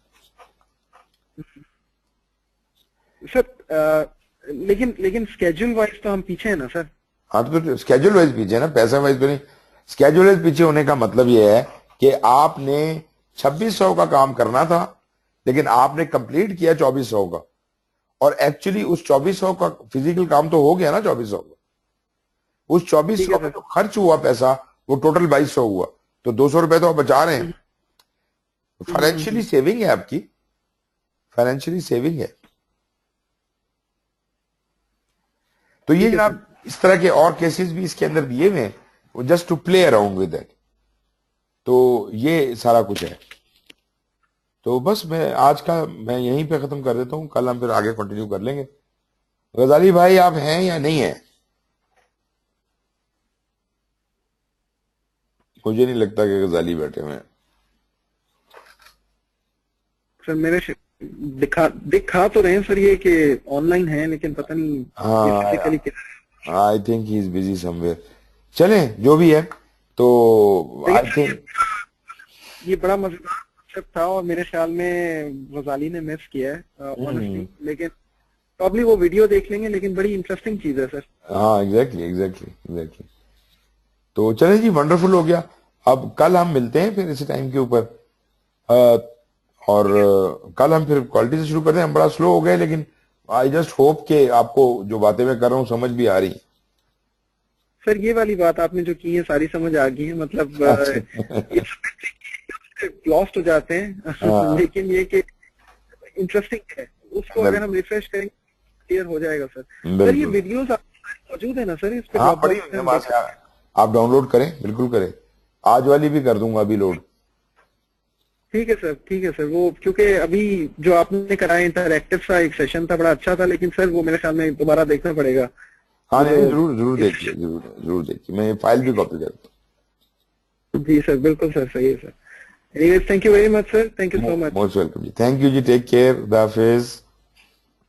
सर। लेकिन स्केड्यूल वाइज तो हम पीछे हैं ना सर। हाँ तो स्केड्यूल वाइज पीछे है ना, पैसा वाइज तो नहीं। स्केड्यूल वाइज पीछे होने का मतलब यह है कि आपने 2600 का काम करना था, लेकिन आपने कंप्लीट किया 2400 का, और एक्चुअली उस 2400 का फिजिकल काम तो हो गया ना 2400 का। उस 2400 में जो खर्च हुआ पैसा वो टोटल 2200 हुआ, तो 200 रुपए तो आप बचा रहे हैं। फाइनेंशियली सेविंग है आपकी, फाइनेंशियली सेविंग है। तो ये जनाब इस तरह के और केसेस भी इसके अंदर दिए हुए हैं, just to play around with that. तो ये सारा कुछ है। तो बस मैं आज का मैं यहीं पे खत्म कर देता हूं, कल हम फिर आगे कंटिन्यू कर लेंगे। गजाली भाई आप हैं या नहीं है? मुझे नहीं लगता कि गजाली बैठे हुए हैं। सर मेरे दिखा तो रहे हैं सर ये कि ऑनलाइन है, लेकिन पता नहीं I think he is busy somewhere. चले जो भी है, तो आई थिंक ये बड़ा मजेदार कॉन्सेप्ट था और मेरे ख्याल में गजाली ने मिस किया है ऑनेस्टली, लेकिन प्रॉब्ली वो वीडियो देख लेंगे, लेकिन बड़ी इंटरेस्टिंग चीज है सर। हाँ एग्जैक्टली। तो चले जी, वंडरफुल हो गया। अब कल हम मिलते हैं फिर इसी टाइम के ऊपर, और कल हम फिर क्वालिटी से शुरू करते हैं। हम बड़ा स्लो हो गए, लेकिन आई जस्ट होप कि आपको जो बातें मैं कर रहा हूँ समझ भी आ रही। सर ये वाली बात आपने जो की है सारी समझ आ गई है, मतलब लॉस्ट हो जाते हैं लेकिन ये कि इंटरेस्टिंग है, उसको अगर हम रिफ्रेश करेंगे क्लियर हो जाएगा सर। सर ये वीडियोस मौजूद है ना सर इस पे? हाँ पड़ी हुई है बात, आप डाउनलोड करें, बिल्कुल करें। आज वाली भी कर दूंगा अभी लोड। ठीक है सर। वो क्योंकि अभी जो आपने कराया इंटरएक्टिव सा एक सेशन था, बड़ा अच्छा था, लेकिन सर वो मेरे ख्याल में दोबारा देखना पड़ेगा। हाँ नहीं, जरूर देखिए, मैं फाइल भी कॉपी करता हूँ। जी सर, बिल्कुल सर, सही है sir. Anyways thank you very much sir, thank you so much. Most welcome जी, थैंक यू जी, टेक केयर, खुदा हाफिज।